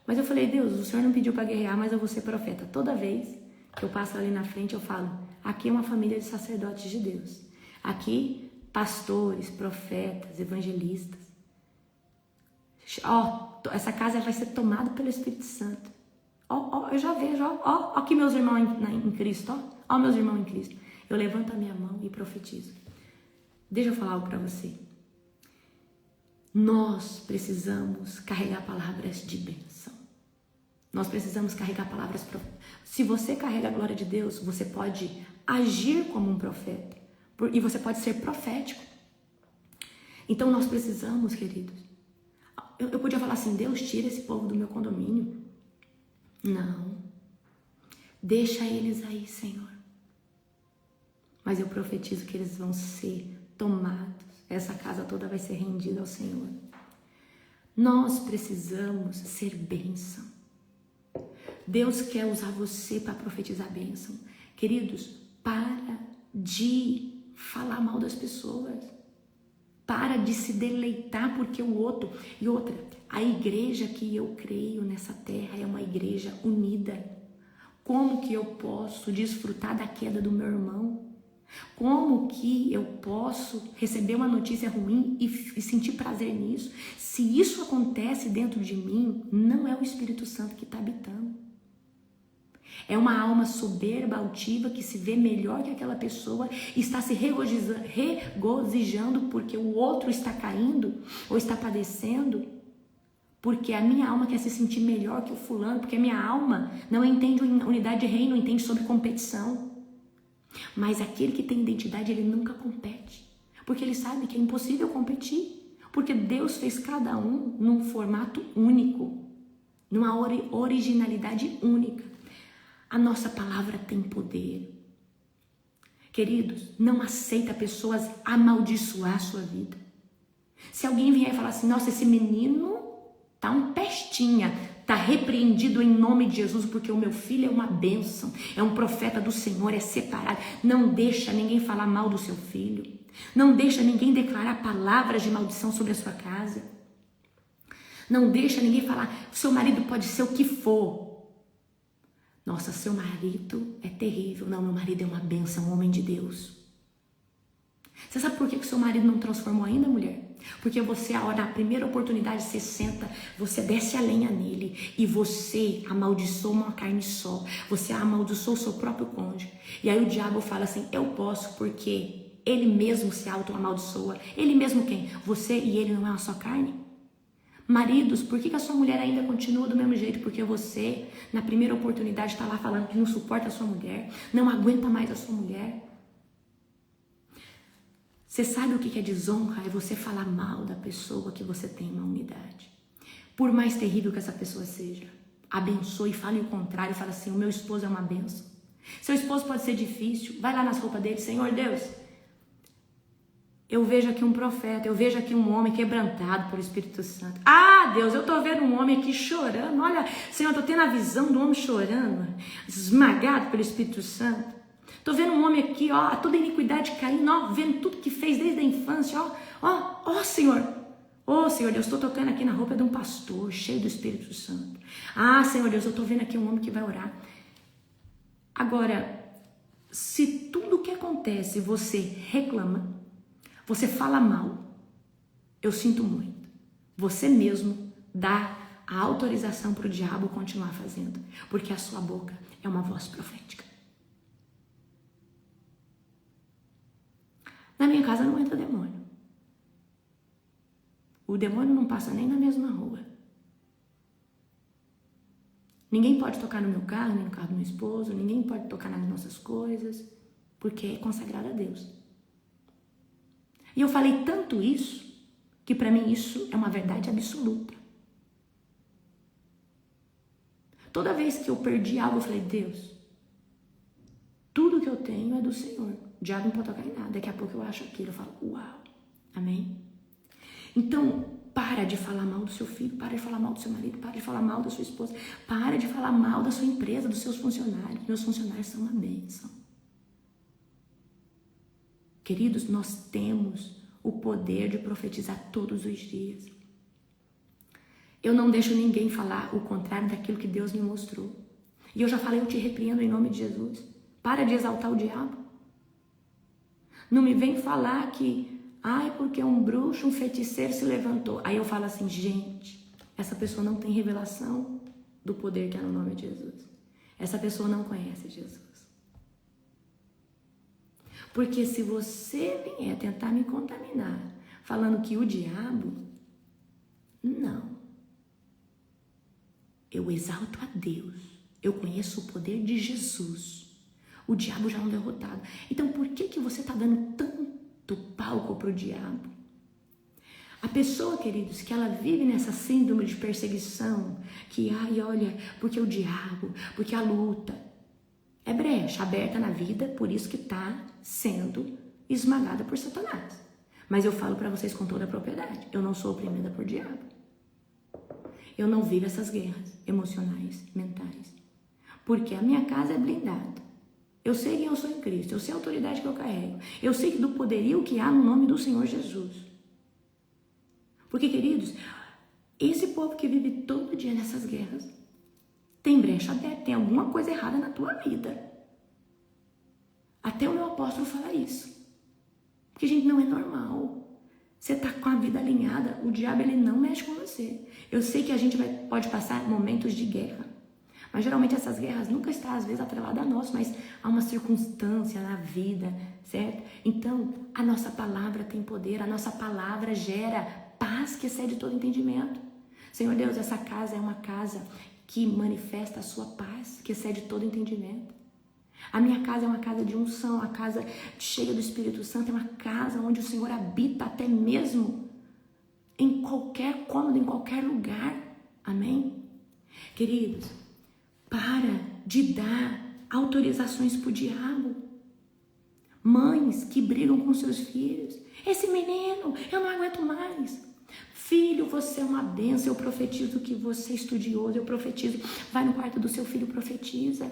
Mas eu falei, Deus, o Senhor não pediu para guerrear, mas eu vou ser profeta. Toda vez que eu passo ali na frente, eu falo, aqui é uma família de sacerdotes de Deus. Aqui, pastores, profetas, evangelistas. Essa casa vai ser tomada pelo Espírito Santo. Eu já vejo, aqui meus irmãos em Cristo, ó meus irmãos em Cristo. Eu levanto a minha mão e profetizo. Deixa eu falar algo para você. Nós precisamos carregar palavras de bênção. Nós precisamos carregar palavras proféticas. Se você carrega a glória de Deus, você pode agir como um profeta. E você pode ser profético. Então nós precisamos, queridos. Eu podia falar assim, Deus, tira esse povo do meu condomínio. Não. Deixa eles aí, Senhor. Mas eu profetizo que eles vão ser tomados. Essa casa toda vai ser rendida ao Senhor. Nós precisamos ser bênção. Deus quer usar você para profetizar bênção. Queridos, para de falar mal das pessoas. Para de se deleitar porque o outro... E outra, a igreja que eu creio nessa terra é uma igreja unida. Como que eu posso desfrutar da queda do meu irmão? Como que eu posso receber uma notícia ruim e sentir prazer nisso? Se isso acontece dentro de mim, não é o Espírito Santo que está habitando. É uma alma soberba, altiva, que se vê melhor que aquela pessoa e está se regozijando porque o outro está caindo ou está padecendo. Porque a minha alma quer se sentir melhor que o fulano, porque a minha alma não entende unidade de reino, não entende sobre competição. Mas aquele que tem identidade, ele nunca compete. Porque ele sabe que é impossível competir. Porque Deus fez cada um num formato único. Numa originalidade única. A nossa palavra tem poder. Queridos, não aceita pessoas amaldiçoar a sua vida. Se alguém vier e falar assim, nossa, esse menino tá um pestinha, tá repreendido em nome de Jesus, porque o meu filho é uma bênção, é um profeta do Senhor, é separado. Não deixa ninguém falar mal do seu filho. Não deixa ninguém declarar palavras de maldição sobre a sua casa. Não deixa ninguém falar, seu marido pode ser o que for. Nossa, seu marido é terrível. Não, meu marido é uma bênção, um homem de Deus. Você sabe por que o seu marido não transformou ainda, mulher? Porque você, na primeira oportunidade, você senta, você desce a lenha nele e você amaldiçoa uma carne só. Você amaldiçoa o seu próprio cônjuge. E aí o diabo fala assim, eu posso porque ele mesmo se auto-amaldiçoa. Ele mesmo quem? Você e ele não é uma só carne? Maridos, por que a sua mulher ainda continua do mesmo jeito? Porque você, na primeira oportunidade, está lá falando que não suporta a sua mulher, não aguenta mais a sua mulher. Você sabe o que é desonra? É você falar mal da pessoa que você tem uma unidade. Por mais terrível que essa pessoa seja, abençoe e fale o contrário, fala assim, o meu esposo é uma bênção. Seu esposo pode ser difícil, vai lá nas roupas dele, Senhor Deus, eu vejo aqui um profeta, eu vejo aqui um homem quebrantado pelo Espírito Santo. Ah, Deus, eu tô vendo um homem aqui chorando. Olha, Senhor, eu tô tendo a visão do homem chorando, esmagado pelo Espírito Santo. Tô vendo um homem aqui, ó, toda iniquidade caindo, ó, vendo tudo que fez desde a infância, ó, Senhor. Ô, Senhor Deus, tô tocando aqui na roupa de um pastor, cheio do Espírito Santo. Ah, Senhor Deus, eu tô vendo aqui um homem que vai orar. Agora, se tudo que acontece você reclama, você fala mal, eu sinto muito. Você mesmo dá a autorização para o diabo continuar fazendo, porque a sua boca é uma voz profética. Na minha casa não entra demônio. O demônio não passa nem na mesma rua. Ninguém pode tocar no meu carro, nem no carro do meu esposo, ninguém pode tocar nas nossas coisas, porque é consagrado a Deus. E eu falei tanto isso, que para mim isso é uma verdade absoluta. Toda vez que eu perdi algo, eu falei, Deus, tudo que eu tenho é do Senhor. O diabo não pode tocar em nada. Daqui a pouco eu acho aquilo, eu falo, uau, amém? Então, para de falar mal do seu filho, para de falar mal do seu marido, para de falar mal da sua esposa, para de falar mal da sua empresa, dos seus funcionários. Meus funcionários são uma bênção. Queridos, nós temos o poder de profetizar todos os dias. Eu não deixo ninguém falar o contrário daquilo que Deus me mostrou. E eu já falei, eu te repreendo em nome de Jesus. Para de exaltar o diabo. Não me vem falar que, ai, porque um bruxo, um feiticeiro se levantou. Aí eu falo assim, gente, essa pessoa não tem revelação do poder que é no nome de Jesus. Essa pessoa não conhece Jesus. Porque se você vier tentar me contaminar, falando que o diabo, não. eu exalto a Deus, eu conheço o poder de Jesus, o diabo já é um derrotado. Então por que você está dando tanto palco para o diabo? A pessoa, queridos, que ela vive nessa síndrome de perseguição, que, olha, porque o diabo, porque a luta, é brecha aberta na vida, por isso que está sendo esmagada por Satanás. Mas eu falo para vocês com toda a propriedade, eu não sou oprimida por diabo. Eu não vivo essas guerras emocionais, mentais. Porque a minha casa é blindada. Eu sei quem eu sou em Cristo, eu sei a autoridade que eu carrego. Eu sei do poderio que há no nome do Senhor Jesus. Porque, queridos, esse povo que vive todo dia nessas guerras, tem brecha aberta, tem alguma coisa errada na tua vida. Até o meu apóstolo fala isso. Porque, gente, não é normal. Você tá com a vida alinhada, o diabo ele não mexe com você. Eu sei que a gente pode passar momentos de guerra. Mas geralmente essas guerras nunca estão, às vezes, atreladas a nós, mas há uma circunstância na vida, certo? Então, a nossa palavra tem poder, a nossa palavra gera paz que excede todo entendimento. Senhor Deus, essa casa é uma casa que manifesta a sua paz, que excede todo entendimento. A minha casa é uma casa de unção, uma casa cheia do Espírito Santo, é uma casa onde o Senhor habita até mesmo em qualquer cômodo, em qualquer lugar. Amém? Queridos, para de dar autorizações para o diabo. Mães que brigam com seus filhos. Esse menino, eu não aguento mais. Filho, você é uma bênção, eu profetizo que você é estudioso, eu profetizo. Vai no quarto do seu filho, profetiza.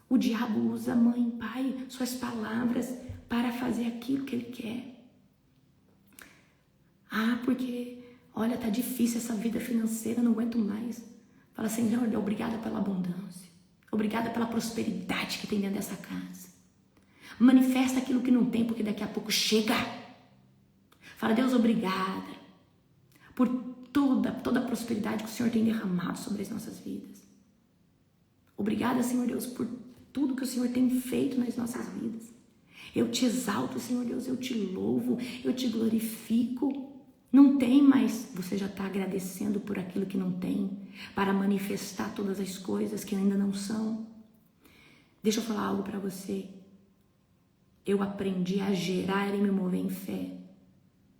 O diabo usa, mãe, pai, suas palavras para fazer aquilo que ele quer. Porque, olha, tá difícil essa vida financeira, não aguento mais. Fala, Senhor, obrigada pela abundância. Obrigada pela prosperidade que tem dentro dessa casa. Manifesta aquilo que não tem, porque daqui a pouco chega. Fala, Deus, obrigada por toda a prosperidade que o Senhor tem derramado sobre as nossas vidas. Obrigada, Senhor Deus, por tudo que o Senhor tem feito nas nossas vidas. Eu te exalto, Senhor Deus, eu te louvo, eu te glorifico. Não tem mais, você já está agradecendo por aquilo que não tem, para manifestar todas as coisas que ainda não são. Deixa eu falar algo para você. Eu aprendi a gerar e me mover em fé.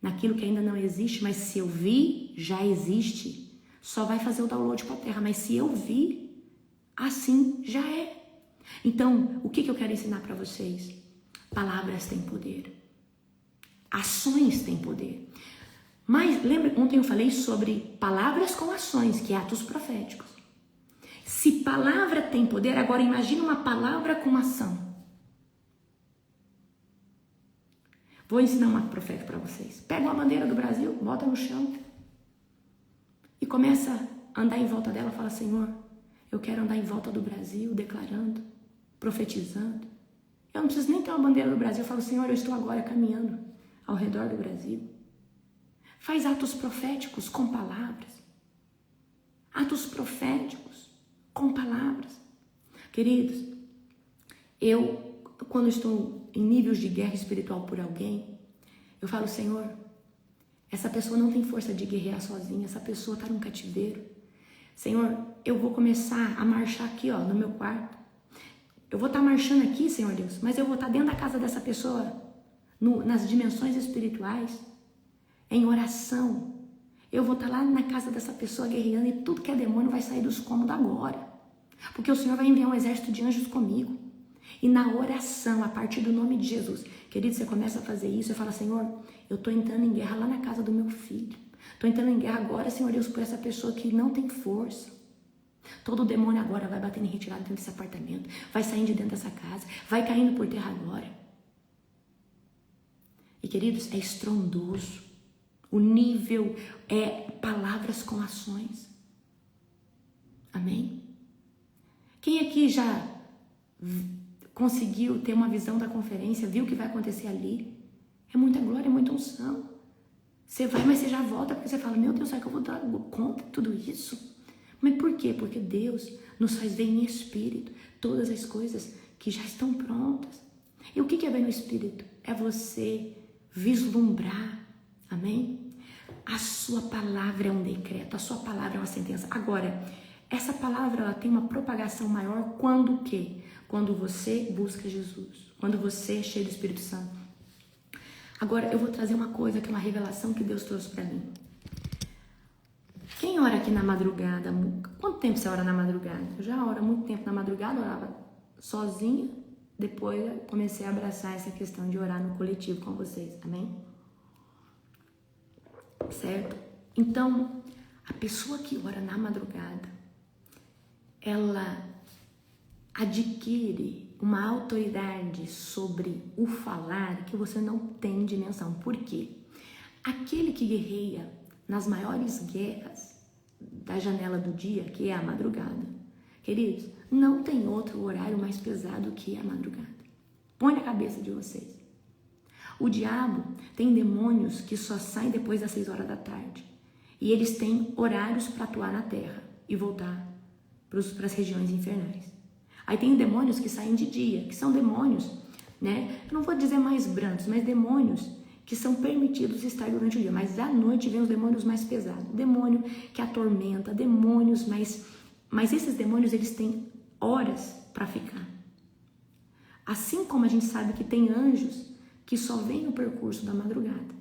Naquilo que ainda não existe, mas se eu vi, já existe. Só vai fazer o download para a terra, mas se eu vi, assim já é. Então, o que eu quero ensinar para vocês? Palavras têm poder. Ações têm poder. Mas, lembra, ontem eu falei sobre palavras com ações, que é atos proféticos. Se palavra tem poder, agora imagina uma palavra com ação. Vou ensinar um ato profético para vocês. Pega uma bandeira do Brasil, bota no chão e começa a andar em volta dela. Fala, Senhor, eu quero andar em volta do Brasil, declarando, profetizando. Eu não preciso nem ter uma bandeira do Brasil. Eu falo, Senhor, eu estou agora caminhando ao redor do Brasil. Faz atos proféticos com palavras. Atos proféticos com palavras. Queridos, quando estou em níveis de guerra espiritual por alguém, eu falo, Senhor, essa pessoa não tem força de guerrear sozinha, essa pessoa está num cativeiro. Senhor, eu vou começar a marchar aqui, no meu quarto. Eu vou estar marchando aqui, Senhor Deus, mas eu vou estar dentro da casa dessa pessoa, nas dimensões espirituais, em oração. Eu vou estar lá na casa dessa pessoa guerreando e tudo que é demônio vai sair dos cômodos agora. Porque o Senhor vai enviar um exército de anjos comigo. E na oração, a partir do nome de Jesus, querido, você começa a fazer isso, eu falo, Senhor, eu estou entrando em guerra lá na casa do meu filho. Estou entrando em guerra agora, Senhor Deus, por essa pessoa que não tem força. Todo demônio agora vai batendo em retirada dentro desse apartamento, vai saindo de dentro dessa casa, vai caindo por terra agora. E, queridos, é estrondoso. O nível é palavras com ações. Amém? Quem aqui já conseguiu ter uma visão da conferência, viu o que vai acontecer ali? É muita glória, é muita unção. Você vai, mas você já volta, porque você fala, meu Deus, será que eu vou dar conta de tudo isso? Mas por quê? Porque Deus nos faz ver em espírito todas as coisas que já estão prontas. E o que é ver no espírito? É você vislumbrar, amém? a sua palavra é um decreto, a sua palavra é uma sentença. Agora, essa palavra ela tem uma propagação maior quando o quê? Quando você busca Jesus, quando você é cheio do Espírito Santo. Agora, eu vou trazer uma coisa que é uma revelação que Deus trouxe para mim. Quem ora aqui na madrugada? Quanto tempo você ora na madrugada? Eu já oro há muito tempo na madrugada, orava sozinha. Depois eu comecei a abraçar essa questão de orar no coletivo com vocês, amém? Certo? Então, a pessoa que ora na madrugada, ela adquire uma autoridade sobre o falar que você não tem dimensão. Por quê? Aquele que guerreia nas maiores guerras da janela do dia, que é a madrugada, queridos, não tem outro horário mais pesado que a madrugada. Põe na cabeça de vocês. O diabo tem demônios que só saem depois das 6 horas da tarde. E eles têm horários para atuar na terra e voltar para as regiões infernais. Aí tem demônios que saem de dia, que são demônios, né? Eu não vou dizer mais brancos, mas demônios que são permitidos estar durante o dia. Mas à noite vem os demônios mais pesados. Demônio que atormenta, demônios mais... Mas esses demônios, eles têm horas para ficar. Assim como a gente sabe que tem anjos que só vêm no percurso da madrugada.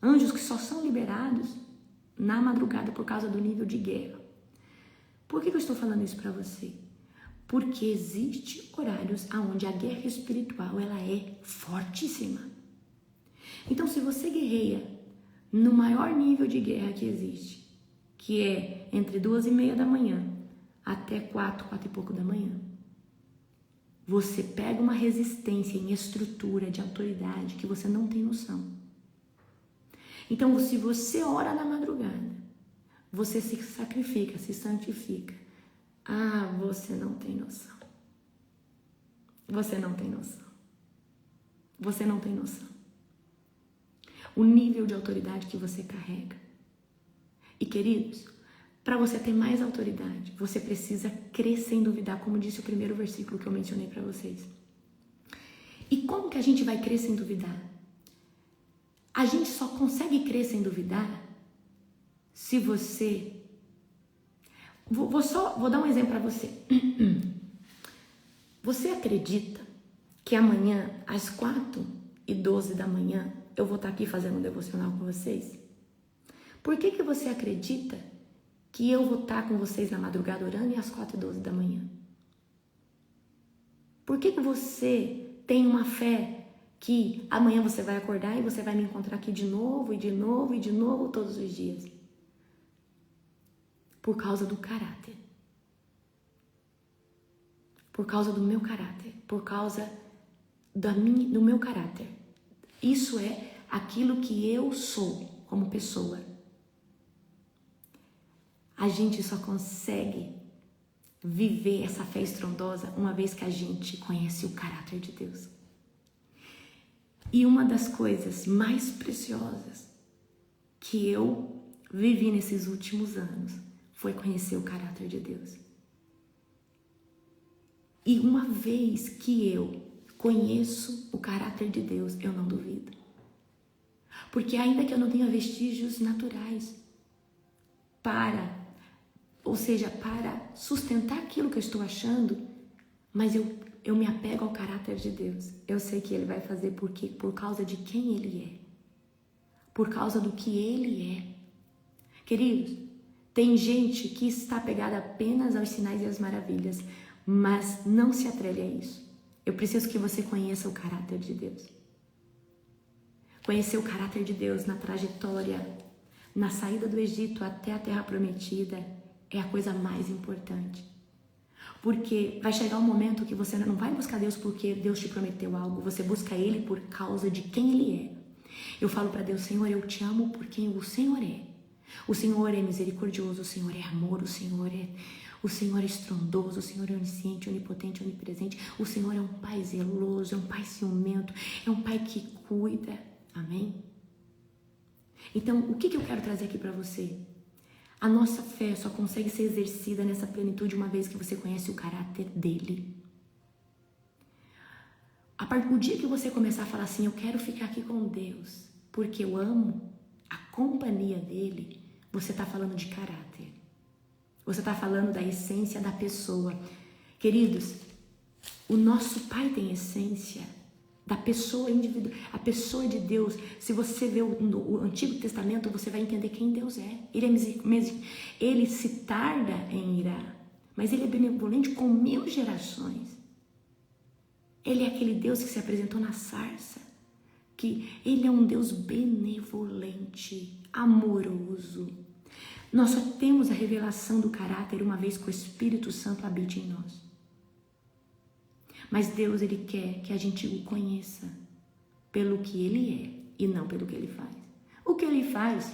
Anjos que só são liberados na madrugada por causa do nível de guerra. Por que eu estou falando isso para você? Porque existe horários onde a guerra espiritual ela é fortíssima. Então, se você guerreia no maior nível de guerra que existe, que é entre 2:30 da manhã até 4 e pouco da manhã, você pega uma resistência em estrutura de autoridade que você não tem noção. Então, se você ora na madrugada, você se sacrifica, se santifica. Ah, você não tem noção. Você não tem noção. Você não tem noção. O nível de autoridade que você carrega. E, queridos, para você ter mais autoridade, você precisa crer sem duvidar, como disse o primeiro versículo que eu mencionei para vocês. E como que a gente vai crer sem duvidar? A gente só consegue crer sem duvidar se você... Vou dar um exemplo para você. Você acredita que amanhã, às 4:12 da manhã, eu vou estar aqui fazendo um devocional com vocês? Por que você acredita que eu vou estar com vocês na madrugada orando e às 4:12 da manhã? Por que você tem uma fé que amanhã você vai acordar e você vai me encontrar aqui de novo, e de novo, e de novo todos os dias? Por causa do caráter. Por causa do meu caráter. Por causa do meu caráter. Isso é aquilo que eu sou como pessoa. A gente só consegue viver essa fé estrondosa uma vez que a gente conhece o caráter de Deus. E uma das coisas mais preciosas que eu vivi nesses últimos anos foi conhecer o caráter de Deus. E uma vez que eu conheço o caráter de Deus, eu não duvido. Porque ainda que eu não tenha vestígios naturais para sustentar aquilo que eu estou achando, mas eu me apego ao caráter de Deus. Eu sei que Ele vai fazer por causa de quem Ele é. Por causa do que Ele é. Queridos, tem gente que está apegada apenas aos sinais e às maravilhas, mas não se atreve a isso. Eu preciso que você conheça o caráter de Deus. Conhecer o caráter de Deus na trajetória, na saída do Egito até a Terra Prometida, é a coisa mais importante. Porque vai chegar um momento que você não vai buscar Deus porque Deus te prometeu algo, você busca Ele por causa de quem Ele é. Eu falo para Deus, Senhor, eu te amo por quem o Senhor é. O Senhor é misericordioso, o Senhor é amor, o Senhor é estrondoso, o Senhor é onisciente, onipotente, onipresente. O Senhor é um Pai zeloso, é um Pai ciumento, é um Pai que cuida. Amém? Então, o que eu quero trazer aqui para você? A nossa fé só consegue ser exercida nessa plenitude uma vez que você conhece o caráter dele. O dia que você começar a falar assim, eu quero ficar aqui com Deus, porque eu amo, a companhia dele, você está falando de caráter. Você está falando da essência da pessoa. Queridos, o nosso Pai tem essência da pessoa individual, a pessoa de Deus. Se você vê o Antigo Testamento, você vai entender quem Deus é. Ele se tarda em irar, mas ele é benevolente com 1000 gerações. Ele é aquele Deus que se apresentou na sarça, que ele é um Deus benevolente, amoroso. Nós só temos a revelação do caráter uma vez que o Espírito Santo habite em nós. Mas Deus, ele quer que a gente o conheça pelo que ele é e não pelo que ele faz. O que ele faz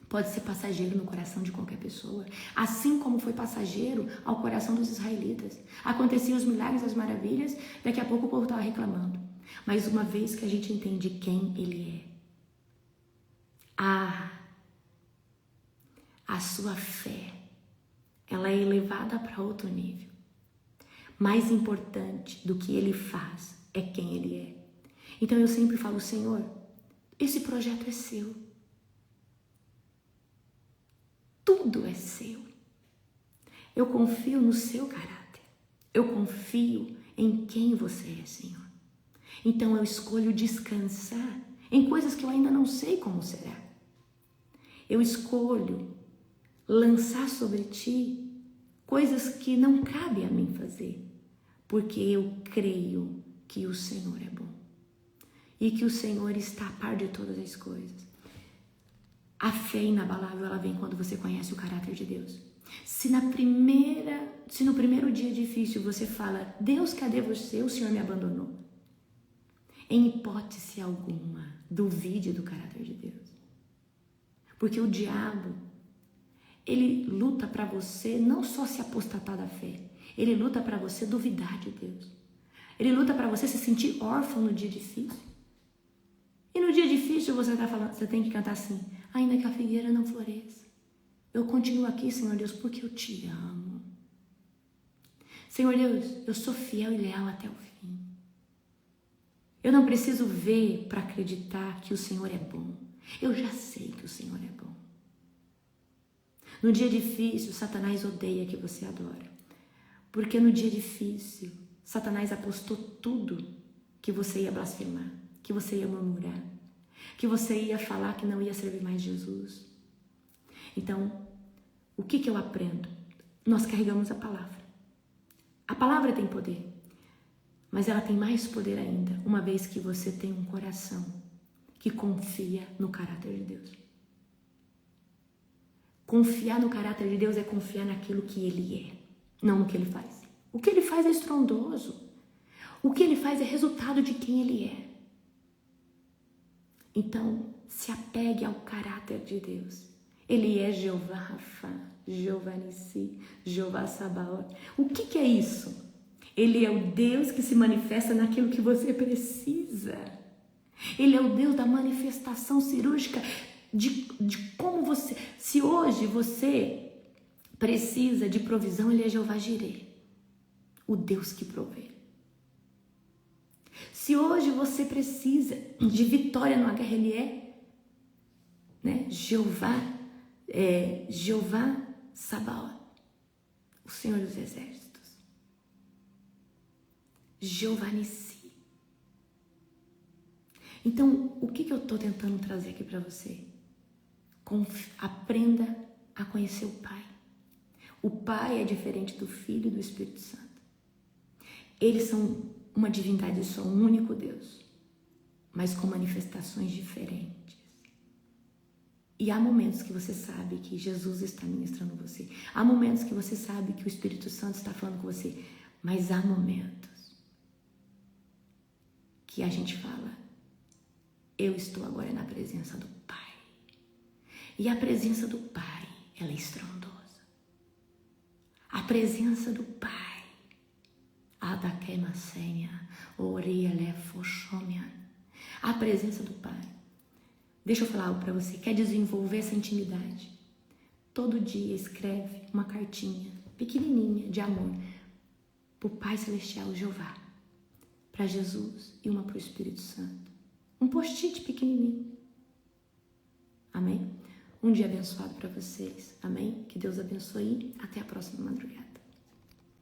pode ser passageiro no coração de qualquer pessoa, assim como foi passageiro ao coração dos israelitas. Aconteciam os milagres, as maravilhas, daqui a pouco o povo estava reclamando. Mas uma vez que a gente entende quem ele é, a sua fé, ela é elevada para outro nível. Mais importante do que ele faz é quem ele é. Então eu sempre falo, Senhor, esse projeto é seu. Tudo é seu. Eu confio no seu caráter. Eu confio em quem você é, Senhor. Então eu escolho descansar em coisas que eu ainda não sei como será. Eu escolho lançar sobre ti coisas que não cabe a mim fazer, porque eu creio que o Senhor é bom e que o Senhor está a par de todas as coisas. A fé inabalável, ela vem quando você conhece o caráter de Deus. Se no primeiro dia difícil você fala, Deus, cadê você? O Senhor me abandonou. Em hipótese alguma, duvide do caráter de Deus. Porque o diabo, ele luta para você não só se apostatar da fé, ele luta para você duvidar de Deus. Ele luta para você se sentir órfão no dia difícil. E no dia difícil você tem que cantar assim, ainda que a figueira não floresça, eu continuo aqui, Senhor Deus, porque eu te amo. Senhor Deus, eu sou fiel e leal até o fim. Eu não preciso ver para acreditar que o Senhor é bom. Eu já sei que o Senhor é bom. No dia difícil, Satanás odeia que você adora. Porque no dia difícil, Satanás apostou tudo que você ia blasfemar, que você ia murmurar, que você ia falar que não ia servir mais Jesus. Então, o que eu aprendo? Nós carregamos a palavra. A palavra tem poder, mas ela tem mais poder ainda, uma vez que você tem um coração que confia no caráter de Deus. Confiar no caráter de Deus é confiar naquilo que Ele é, não no que Ele faz. O que Ele faz é estrondoso. O que Ele faz é resultado de quem Ele é. Então, se apegue ao caráter de Deus. Ele é Jeová Rafa, Jeová Nissi, Jeová Sabaoth. O que é isso? Ele é o Deus que se manifesta naquilo que você precisa. Ele é o Deus da manifestação cirúrgica de como você... Se hoje você precisa de provisão, Ele é Jeová Jireh, o Deus que provê. Se hoje você precisa de vitória numa guerra, Ele é, Jeová Sabaoth, o Senhor dos Exércitos. Jeová Nissi. Então, o que eu estou tentando trazer aqui para você? Aprenda a conhecer o Pai. O Pai é diferente do Filho e do Espírito Santo. Eles são uma divindade só, um único Deus, mas com manifestações diferentes. E há momentos que você sabe que Jesus está ministrando você. Há momentos que você sabe que o Espírito Santo está falando com você. Mas há momentos que a gente fala, eu estou agora na presença do Pai. E a presença do Pai, ela é estrondosa. A presença do Pai, a presença do Pai. Deixa eu falar algo para você. Quer desenvolver essa intimidade? Todo dia escreve uma cartinha pequenininha de amor para o Pai Celestial, Jeová, para Jesus e uma para o Espírito Santo. Um post-it pequenininho. Amém? Um dia abençoado para vocês. Amém? Que Deus abençoe. Até a próxima madrugada.